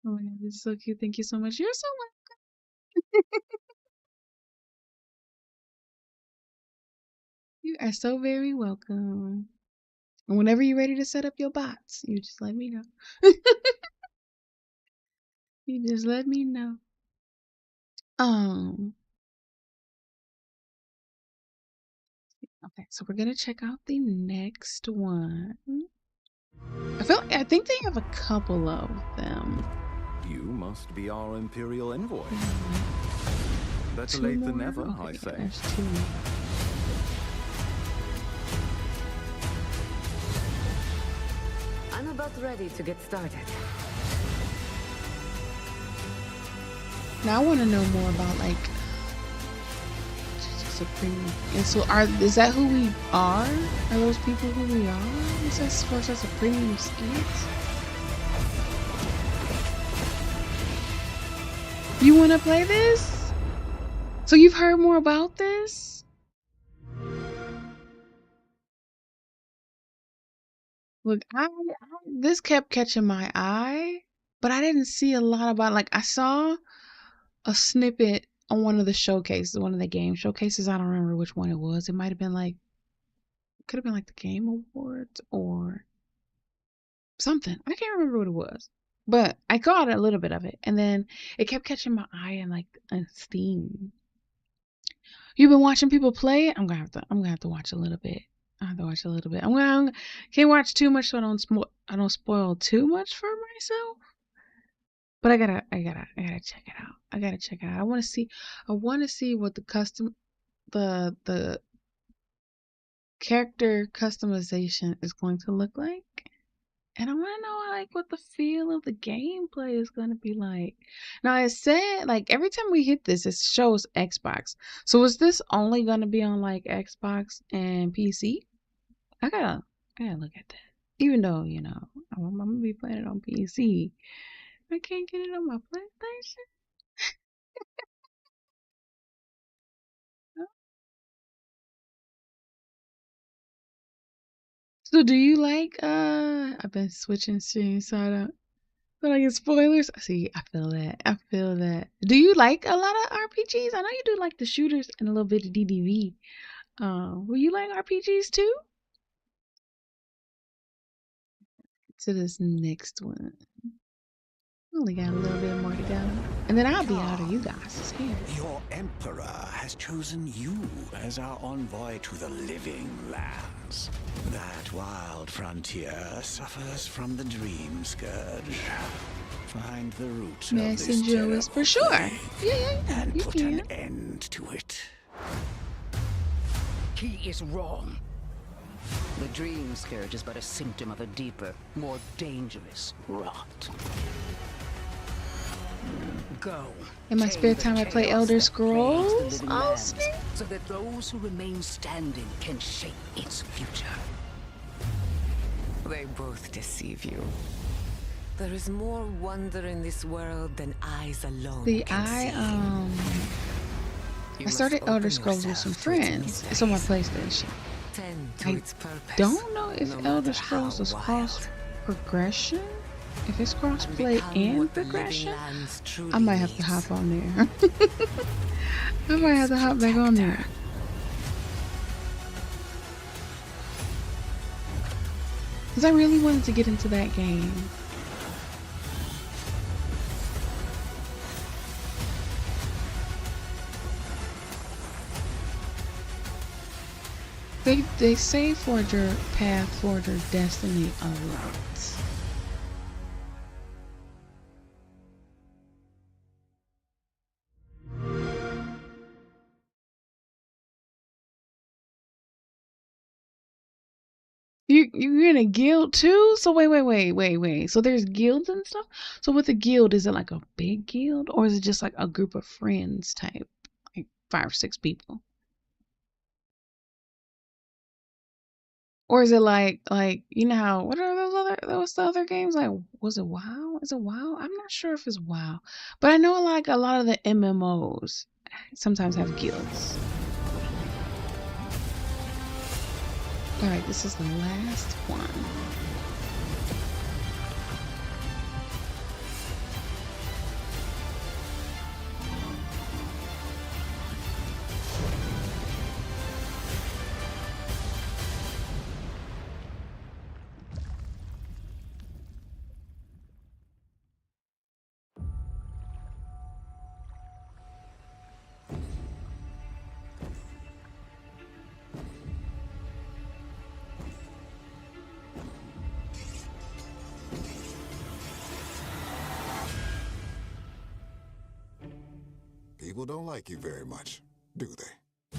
Oh my god, this is so cute. Thank you so much. You're so welcome. You are so very welcome. And whenever you're ready to set up your bots, you just let me know. You just let me know. Um, okay, so we're gonna check out the next one. I think they have a couple of them. You must be our Imperial envoy. Better Two late than more? never, Okay, I say. there's two. I'm about ready to get started. Now I want to know more about like Supreme. And so, is that who we are? Are those people who we are? Is that supposed to be premium skins? You want to play this? So you've heard more about this? Look, this kept catching my eye, but I didn't see a lot about. Like, I saw a snippet on one of the showcases, one of the game showcases. I don't remember which one it was. It might have been like, could have been like the Game Awards or something. I can't remember what it was, but I caught a little bit of it, and then it kept catching my eye and like on Steam. You've been watching people play it. I'm gonna have to watch a little bit. I have to watch a little bit. Can't watch too much so I don't spoil too much for myself. But I gotta check it out. I gotta check it out. I want to see what the character customization is going to look like. And I want to know like what the feel of the gameplay is going to be like. Now it said like every time we hit this, it shows Xbox. So is this only going to be on like Xbox and PC? I gotta look at that. Even though I'm gonna be playing it on PC, I can't get it on my PlayStation. So do you like? I've been switching streams, so I don't. But I get spoilers. See, I feel that. I feel that. Do you like a lot of RPGs? I know you do like the shooters and a little bit of DDV. Will you like RPGs too? To this next one. Only got a little bit more to go. And then I'll be out of you guys' hair. Your emperor has chosen you as our envoy to the living lands. That wild frontier suffers from the dream scourge. Find the roots of this Messenger is for sure. plague Yeah, and you put can. an end to it. He is wrong. The dream scourge is but a symptom of a deeper, more dangerous rot. Go. In my tame spare the time, I play chaos Elder that Scrolls. plagues the living Oh, lands, snap. so that those who remain standing can shape its future. They both deceive you. There is more wonder in this world than eyes alone See, can see. You I must started open Elder Scrolls with some yourself to its friends. It's on my mysteries. PlayStation. Tend to I its purpose, don't know if no Elder matter Scrolls how is wild. cross progression. If it's cross And play become and what the living progression, lands truly I might have to needs. hop on there. I might have to hop back on there. Because I really wanted to get into that game. They say Forger Path, Forger Destiny a lot. You're in a guild too? So wait. So there's guilds and stuff? So with a guild, is it like a big guild? Or is it just like a group of friends type? Like 5 or 6 people? Or is it like you know how what are those the other games? Like was it WoW? Is it WoW? I'm not sure if it's WoW. But I know like a lot of the MMOs sometimes have guilds. Alright, this is the last one. people don't like you very much, do they?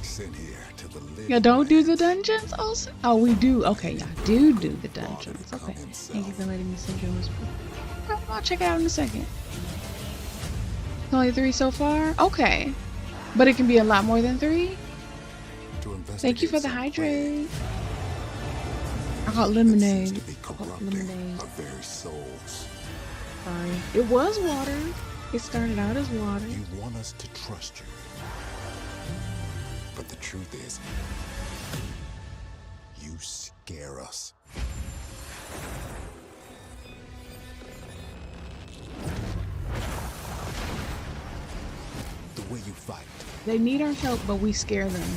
Sent here to the living. Yeah, don't do the lands. dungeons also? Oh, we do. Okay, yeah, do the dungeons. Okay. Thank you for letting me send your whisper. I'll check it out in a second. Only 3 so far? Okay. But it can be a lot more than 3? Thank you for the hydrate. I got lemonade. To be corrupting our very souls. Sorry. It was water. It started out as water. You want us to trust you. But the truth is, you scare us. The way you fight, They need our help, but we scare them.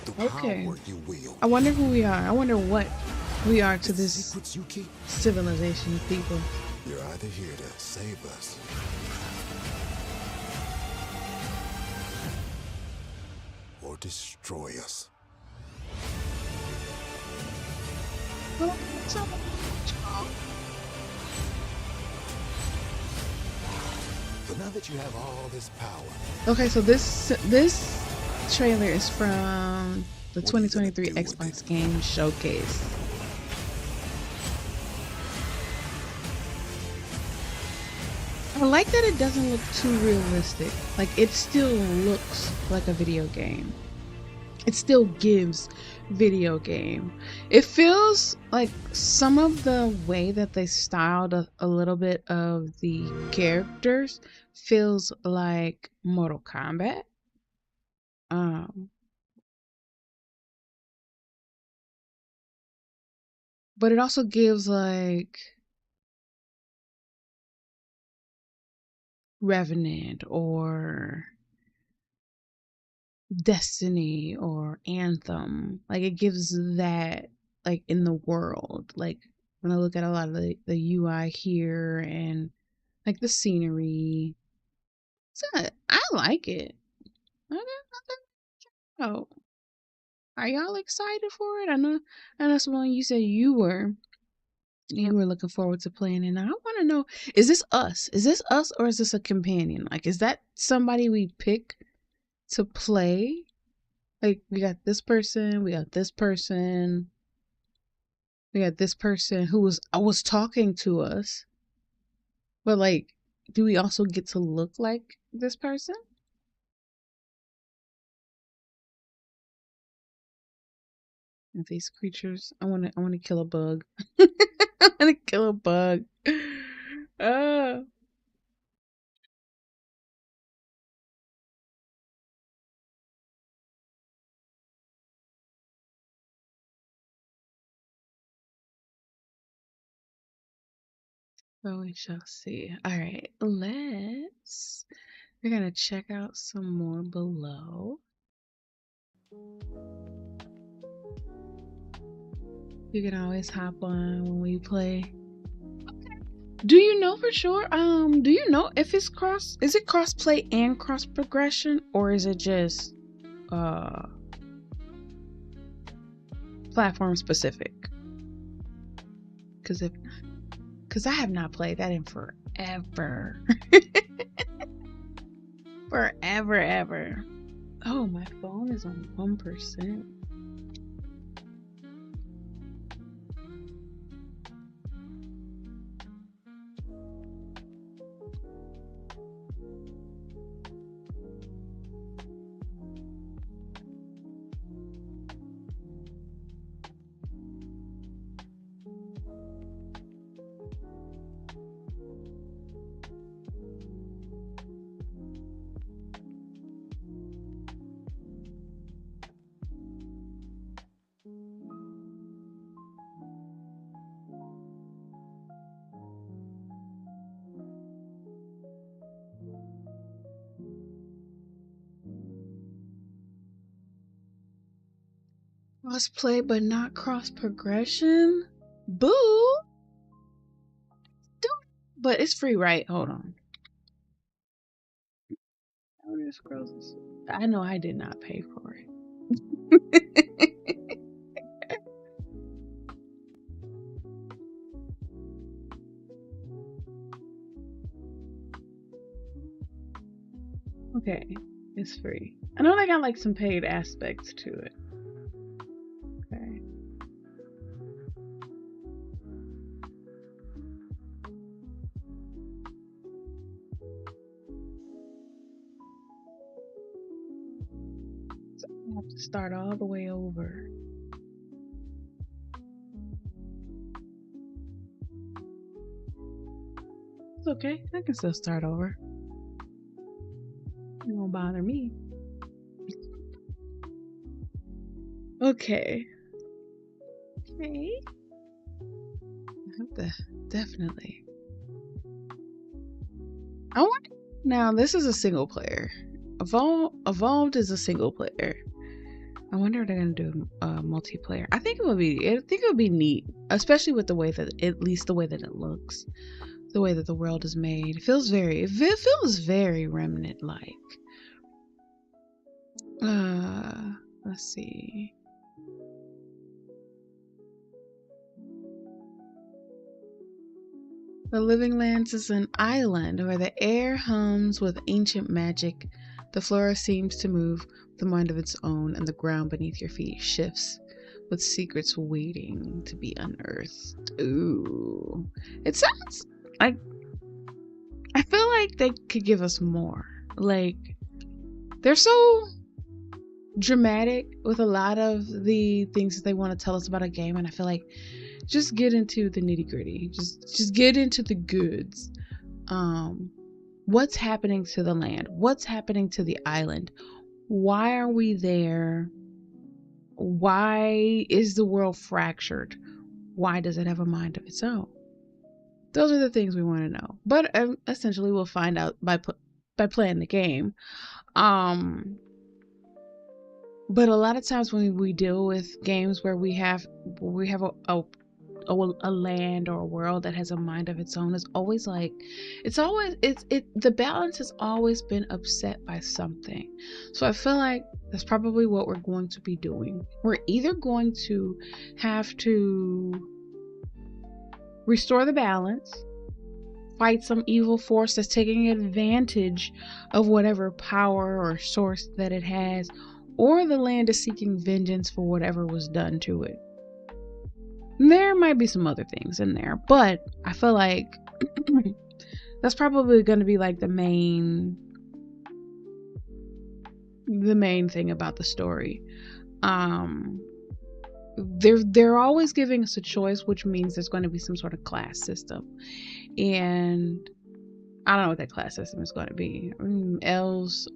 the Okay. power you wield, I wonder who we are. I wonder what we are to the this secrets you keep. civilization of people. You're either here to save us or destroy us. So now that you have all this power, Okay, so this trailer is from the What are you gonna 2023 do with Xbox it? Game Showcase. I like that it doesn't look too realistic. Like, it still looks like a video game. It still gives video game. It feels like some of the way that they styled a little bit of the characters feels like Mortal Kombat. Um, but it also gives like Revenant or Destiny or Anthem. Like, it gives that, like, in the world. Like, when I look at a lot of the UI here and like the scenery, so I like it. I don't know. Are y'all excited for it? I know, Simone, you said you were looking forward to playing it. Now I want to know: is this us? Is this us, or is this a companion? Like, is that somebody we pick to play? Like, we got this person, we got this person, we got this person who was talking to us, but like, do we also get to look like this person? And these creatures, I want to kill a bug. I want to kill a bug. Ah. Well, we shall see. All right, we're gonna check out some more below. You can always hop on when we play. Do you know for sure? Do you know if it's is it cross play and cross progression, or is it just platform specific? Because I have not played that in forever. Forever, ever. Oh, my phone is on 1%. Cross play, but not cross progression? Boo! But it's free, right? Hold on. I know I did not pay for it. Okay, it's free. I know they got like some paid aspects to it. Okay. So I have to start all the way over. It's okay. I can still start over. It won't bother me. Okay. Okay. I have to definitely. I want now. This is a single player. Evolved is a single player. I wonder if they're gonna do multiplayer. I think it would be. I think it would be neat, especially with the way that, at least the way that it looks, the way that the world is made. It feels very Remnant like. Let's see. The Living Lands is an island where the air hums with ancient magic. The flora seems to move with a mind of its own, and the ground beneath your feet shifts with secrets waiting to be unearthed. Ooh. It sounds like, I feel like they could give us more. Like, they're so dramatic with a lot of the things that they want to tell us about a game, and I feel like just get into the nitty gritty. Just get into the goods. What's happening to the land? What's happening to the island? Why are we there? Why is the world fractured? Why does it have a mind of its own? Those are the things we want to know. But essentially, we'll find out by playing the game. But a lot of times when we deal with games where we have a land or a world that has a mind of its own, it's always like the balance has always been upset by something. So I feel like that's probably what we're going to be doing. We're either going to have to restore the balance, fight some evil force that's taking advantage of whatever power or source that it has, or the land is seeking vengeance for whatever was done to it. There might be some other things in there, but I feel like that's probably going to be like the main thing about the story. They're always giving us a choice, which means there's going to be some sort of class system, and I don't know what that class system is going to be. Elves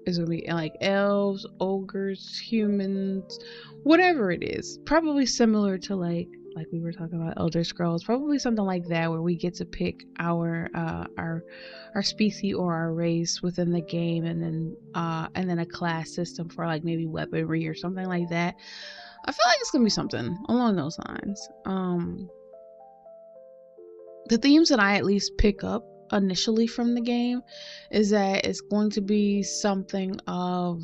is going to be like elves, ogres, humans, whatever it is. Probably similar to like we were talking about Elder Scrolls. Probably something like that, where we get to pick our species or our race within the game, and then a class system for like maybe weaponry or something like that. I feel like it's gonna be something along those lines. The themes that I at least pick up initially from the game is that it's going to be something of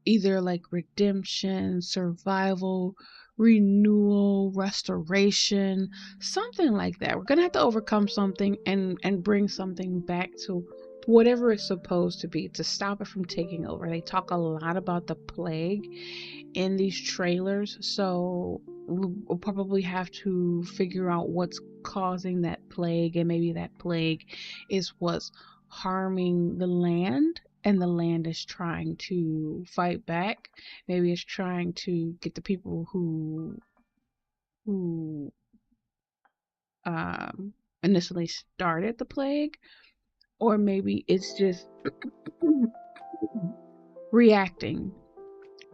either like redemption, survival, renewal, restoration, something like that. We're gonna have to overcome something and bring something back to whatever it's supposed to be, to stop it from taking over. They talk a lot about the plague in these trailers, so we'll probably have to figure out what's causing that plague, and maybe that plague is what's harming the land, and the land is trying to fight back. Maybe it's trying to get the people who initially started the plague, or maybe it's just reacting.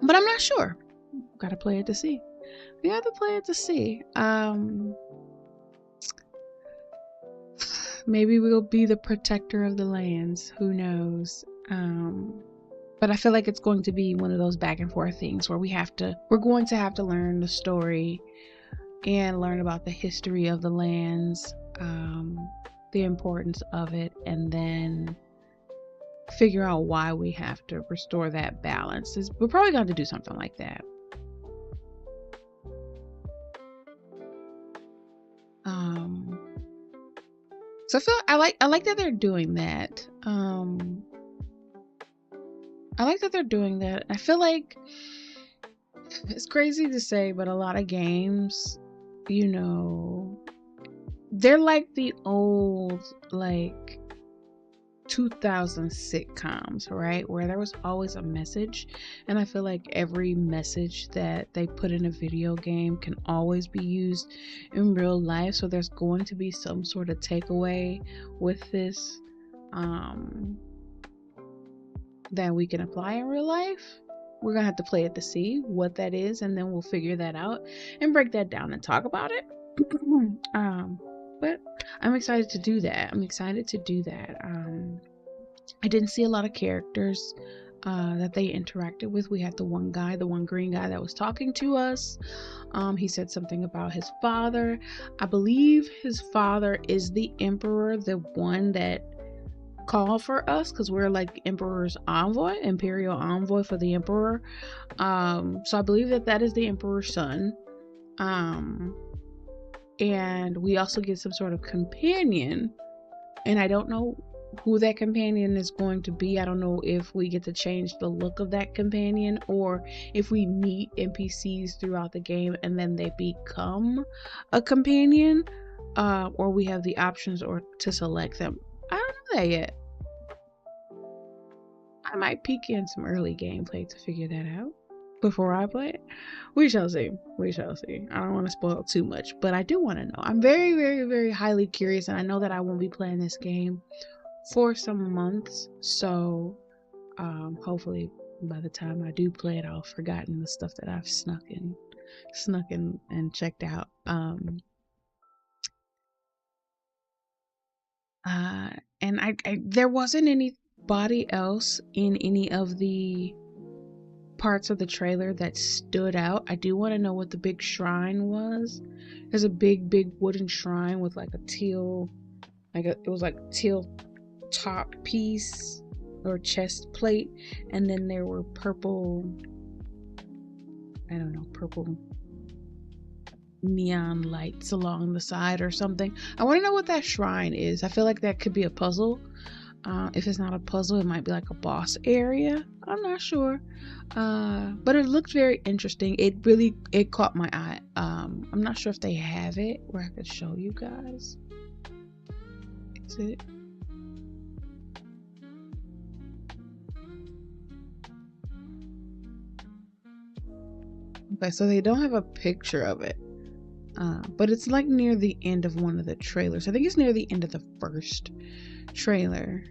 But I'm not sure. Gotta play it to see. We have to play it to see. Maybe we'll be the protector of the lands. Who knows? But I feel like it's going to be one of those back and forth things where we're going to have to learn the story and learn about the history of the lands, the importance of it, and then figure out why we have to restore that balance. We're probably going to do something like that. So I like that they're doing that. I like that they're doing that. I feel like it's crazy to say, but a lot of games, you know, they're like the old, like 2000 sitcoms, right? Where there was always a message. And I feel like every message that they put in a video game can always be used in real life. So there's going to be some sort of takeaway with this that we can apply in real life. We're gonna have to play it to see what that is, and then we'll figure that out and break that down and talk about it. But I'm excited to do that. I didn't see a lot of characters that they interacted with. We had the one green guy that was talking to us. He said something about his father. I believe his father is the emperor, the one that called for us, because we're like emperor's envoy, imperial envoy for the emperor. So I believe that is the emperor's son. And we also get some sort of companion, and I don't know who that companion is going to be. I don't know if we get to change the look of that companion, or if we meet NPCs throughout the game and then they become a companion, or we have the options or to select them. I don't know that yet. I might peek in some early gameplay to figure that out before I play it. We shall see. I don't want to spoil too much, but I do want to know. I'm very, very, very highly curious, and I know that I won't be playing this game for some months, so hopefully by the time I do play it, I'll have forgotten the stuff that I've snuck in and checked out. And I there wasn't anybody else in any of the parts of the trailer that stood out. I do want to know what the big shrine was. There's a big wooden shrine with like a teal, it was like teal top piece or chest plate, and then there were purple neon lights along the side or something. I want to know what that shrine is. I feel like that could be a puzzle. If it's not a puzzle, it might be like a boss area. I'm not sure. But it looked very interesting. It caught my eye. I'm not sure if they have it where I could show you guys. Is it? Okay, so they don't have a picture of it. But it's like near the end of one of the trailers. I think it's near the end of the first trailer.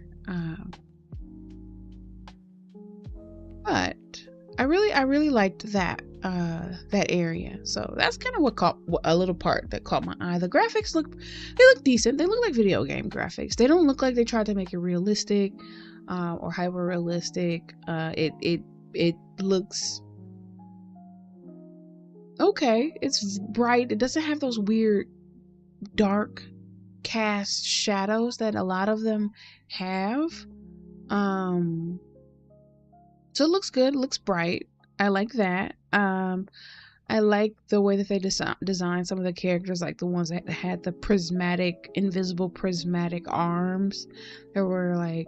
But I really liked that area. So that's kind of what caught a little part that caught my eye. The graphics look decent. They look like video game graphics. They don't look like they tried to make it realistic or hyper realistic. It looks okay. It's bright. It doesn't have those weird dark cast shadows that a lot of them have. So it looks good. It looks bright. I like that. I like the way that they designed some of the characters, like the ones that had the invisible prismatic arms. There were like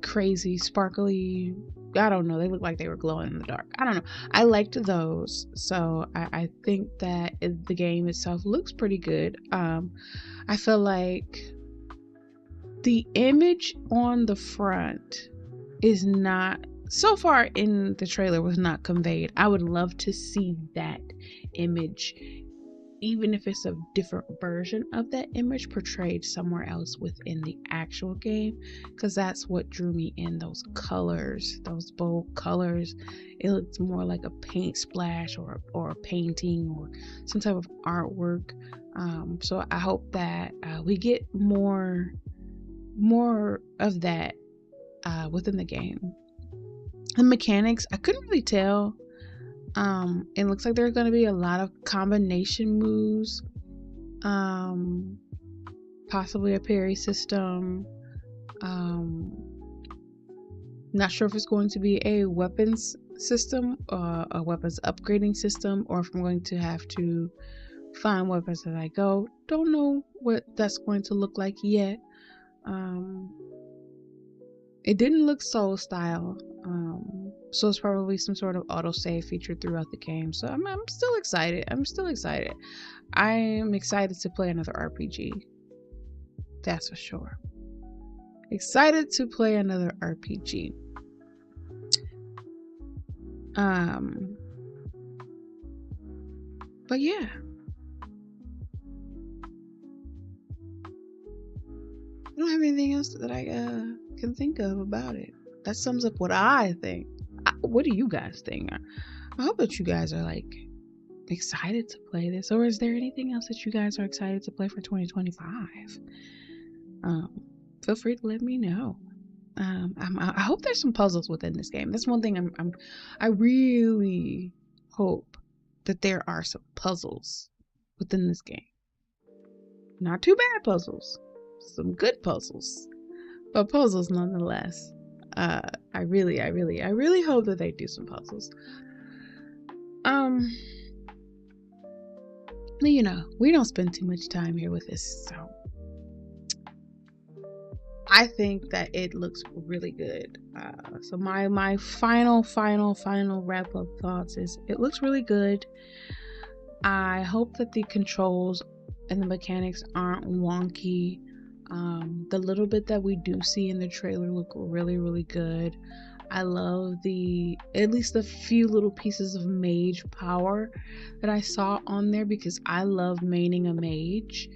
crazy sparkly, I don't know, they look like they were glowing in the dark. I don't know, I liked those. So I think that the game itself looks pretty good. I feel like the image on the front is not, so far in the trailer, was not conveyed. I would love to see that image, even if it's a different version of that image portrayed somewhere else within the actual game, because that's what drew me in. Those colors, those bold colors, it looks more like a paint splash or a painting or some type of artwork. So I hope that we get more of that within the game. The mechanics, I couldn't really tell. It looks like there's going to be a lot of combination moves, possibly a parry system. Not sure if it's going to be a weapons system, a weapons upgrading system, or if I'm going to have to find weapons as I go. Don't know what that's going to look like yet. It didn't look soul style, so it's probably some sort of autosave feature throughout the game. So I'm still excited. I'm excited to play another RPG. That's for sure. Excited to play another RPG. But yeah. I don't have anything else that I can think of about it. That sums up what I think. What do you guys think? I hope that you guys are like excited to play this, or is there anything else that you guys are excited to play for 2025? Feel free to let me know. I hope there's some puzzles within this game. That's one thing I really hope that there are some puzzles within this game. Not too bad puzzles, some good puzzles, but puzzles nonetheless. I really hope that they do some puzzles. You know, we don't spend too much time here with this, so I think that it looks really good. So my final wrap up thoughts is it looks really good. I hope that the controls and the mechanics aren't wonky. The little bit that we do see in the trailer look really good. I love at least the few little pieces of mage power that I saw on there, because I love maining a mage.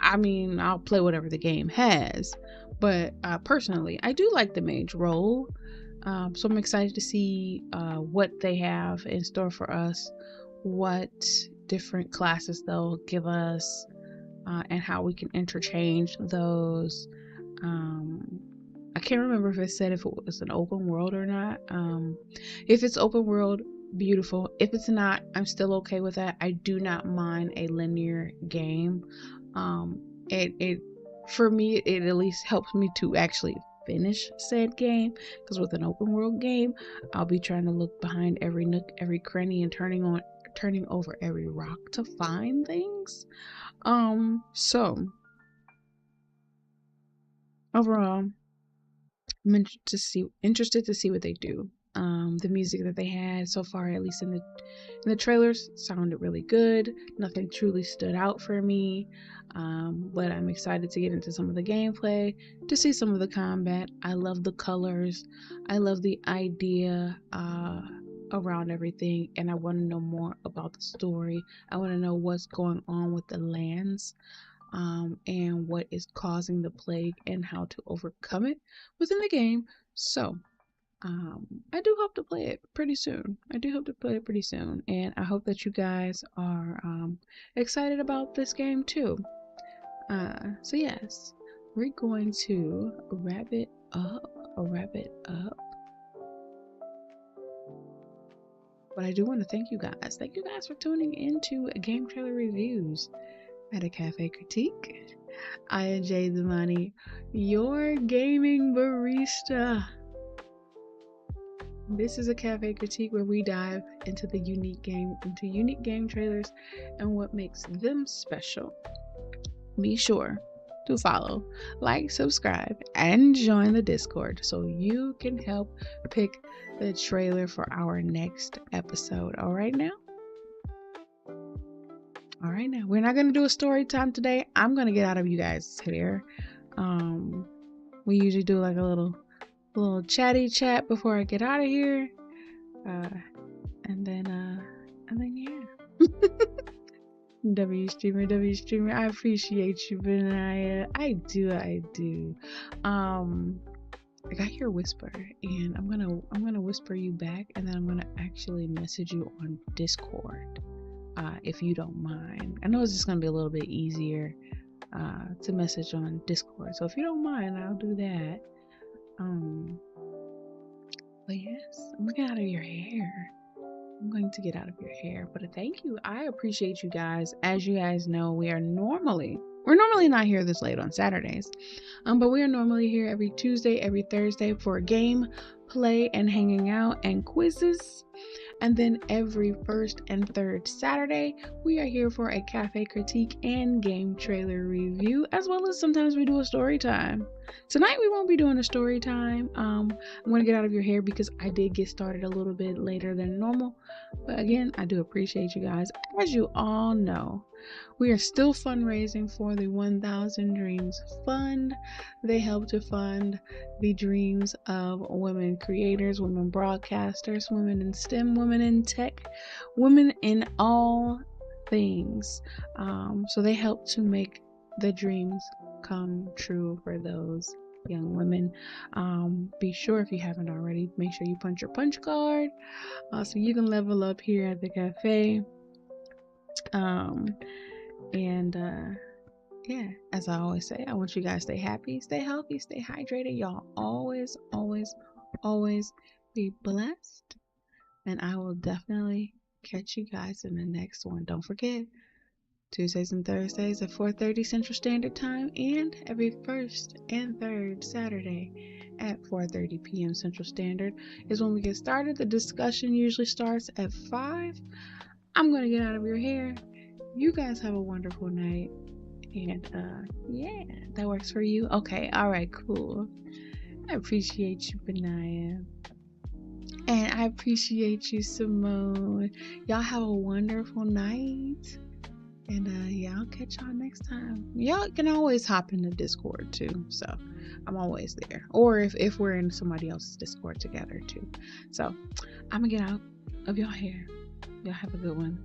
I mean, I'll play whatever the game has, but personally, I do like the mage role. So I'm excited to see what they have in store for us, what different classes they'll give us, and how we can interchange those. I can't remember if it said if it was an open world or not. If it's open world, beautiful. If it's not, I'm still okay with that. I do not mind a linear game. It for me, it at least helps me to actually finish said game, because with an open world game, I'll be trying to look behind every nook, every cranny, and turning over every rock to find things. So overall, I'm interested to see what they do. The music that they had so far, at least in the trailers, sounded really good. Nothing truly stood out for me, but I'm excited to get into some of the gameplay, to see some of the combat. I love the colors. I love the idea around everything, and I want to know more about the story. I want to know what's going on with the lands, and what is causing the plague and how to overcome it within the game. So I do hope to play it pretty soon. And I hope that you guys are excited about this game too. So yes, we're going to wrap it up. But I do want to thank you guys. Thank you guys for tuning into Game Trailer Reviews at a Café Critique. I am Jade Zamani, your gaming barista. This is a Café Critique where we dive into unique game trailers and what makes them special. Be sure to follow, like, subscribe, and join the Discord so you can help pick the trailer for our next episode. All right now, we're not going to do a story time today. I'm going to get out of you guys' hair. We usually do like a little chatty chat before I get out of here, and then yeah. W streamer, I appreciate you, Benaya. I do. Like, I hear whisper, and I'm gonna whisper you back, and then I'm gonna actually message you on Discord, if you don't mind. I know it's just gonna be a little bit easier to message on Discord, so if you don't mind, I'll do that. But yes, I'm gonna get out of your hair. But thank you. I appreciate you guys. As you guys know, we are normally We're normally not here this late on Saturdays, but we are normally here every Tuesday, every Thursday for a game, play, and hanging out and quizzes. And then every first and third Saturday, we are here for a cafe critique and game trailer review, as well as sometimes we do a story time. Tonight we won't be doing a story time. I'm going to get out of your hair because I did get started a little bit later than normal. But again, I do appreciate you guys. As you all know, we are still fundraising for the 1000 Dreams Fund. They help to fund the dreams of women creators, women broadcasters, women in STEM, women in tech, women in all things. So they help to make the dreams come true for those young women. Be sure, if you haven't already, make sure you punch your punch card so you can level up here at the cafe. Yeah, as I always say, I want you guys to stay happy, stay healthy, stay hydrated. Y'all always be blessed. And I will definitely catch you guys in the next one. Don't forget, Tuesdays and Thursdays at 4:30 Central Standard Time, and every first and third Saturday at 4:30 p.m. Central Standard is when we get started. The discussion usually starts at 5. I'm going to get out of your hair. You guys have a wonderful night. And yeah, that works for you. Okay, all right, cool. I appreciate you, Benaya. And I appreciate you, Simone. Y'all have a wonderful night. And yeah, I'll catch y'all next time. Y'all can always hop in the Discord too. So I'm always there. Or if we're in somebody else's Discord together too. So I'm gonna get out of y'all hair. Y'all have a good one.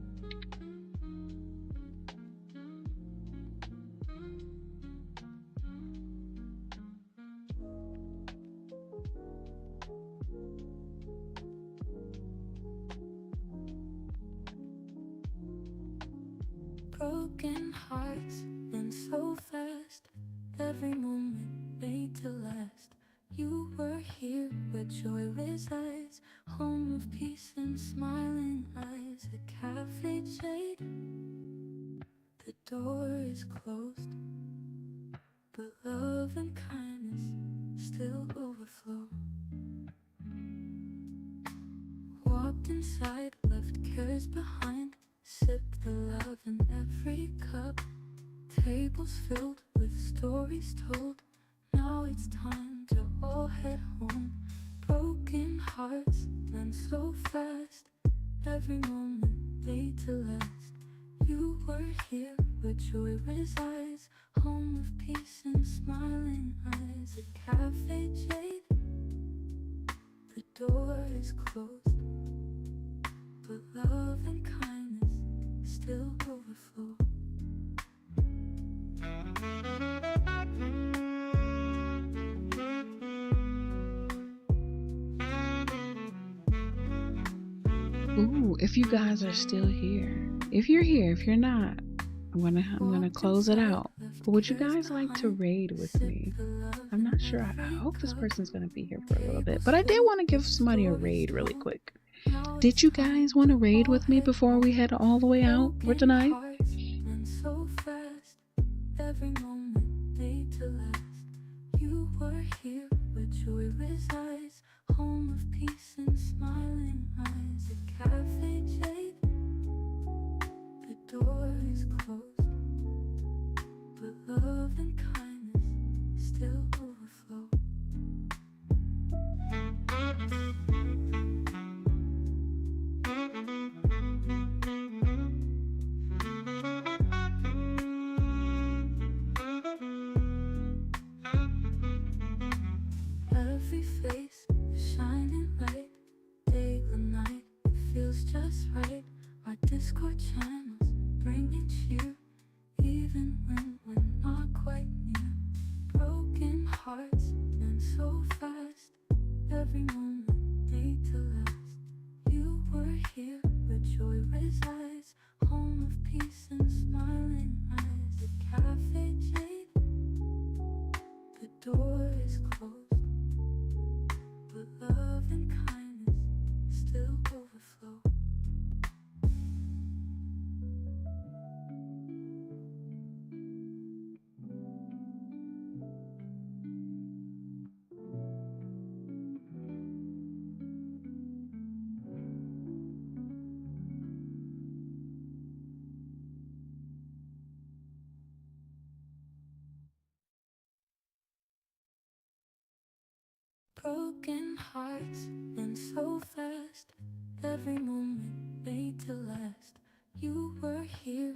Broken hearts went so fast, every moment made to last. You were here where joy resides, home of peace and smiling eyes. A Café Jade, the door is closed, but love and kindness still overflow. Walked inside, left cares behind, sipped the love in every cup. Tables filled with stories told, now it's time to all head home. Broken hearts went so fast, every moment made to last. You were here where joy resides, home of peace and smiling eyes. A Café Jade, the door is closed, but love and kindness still overflow. Ooh, if you guys are still here. If you're here, if you're not, I'm gonna close it out. But would you guys like to raid with me? I'm not sure. I hope this person's gonna be here for a little bit. But I did want to give somebody a raid really quick. Did you guys want to raid with me before we head all the way out for tonight? So fast, every moment made to last. You were here where joy resides, home of peace and smiling eyes. A Café Jade, the door is closed, but love and kindness still overflow. Every face shining light, day or night, it feels just right. Our Discord channels bringing cheer, even when we're not quite near. Broken hearts and so fast, every moment made to last. You were here where joy resides, home of peace and smiling eyes. A Café Jade, the door is closed, but love and kindness still overflow. broken hearts and so fast. Every moment made to last. You were here.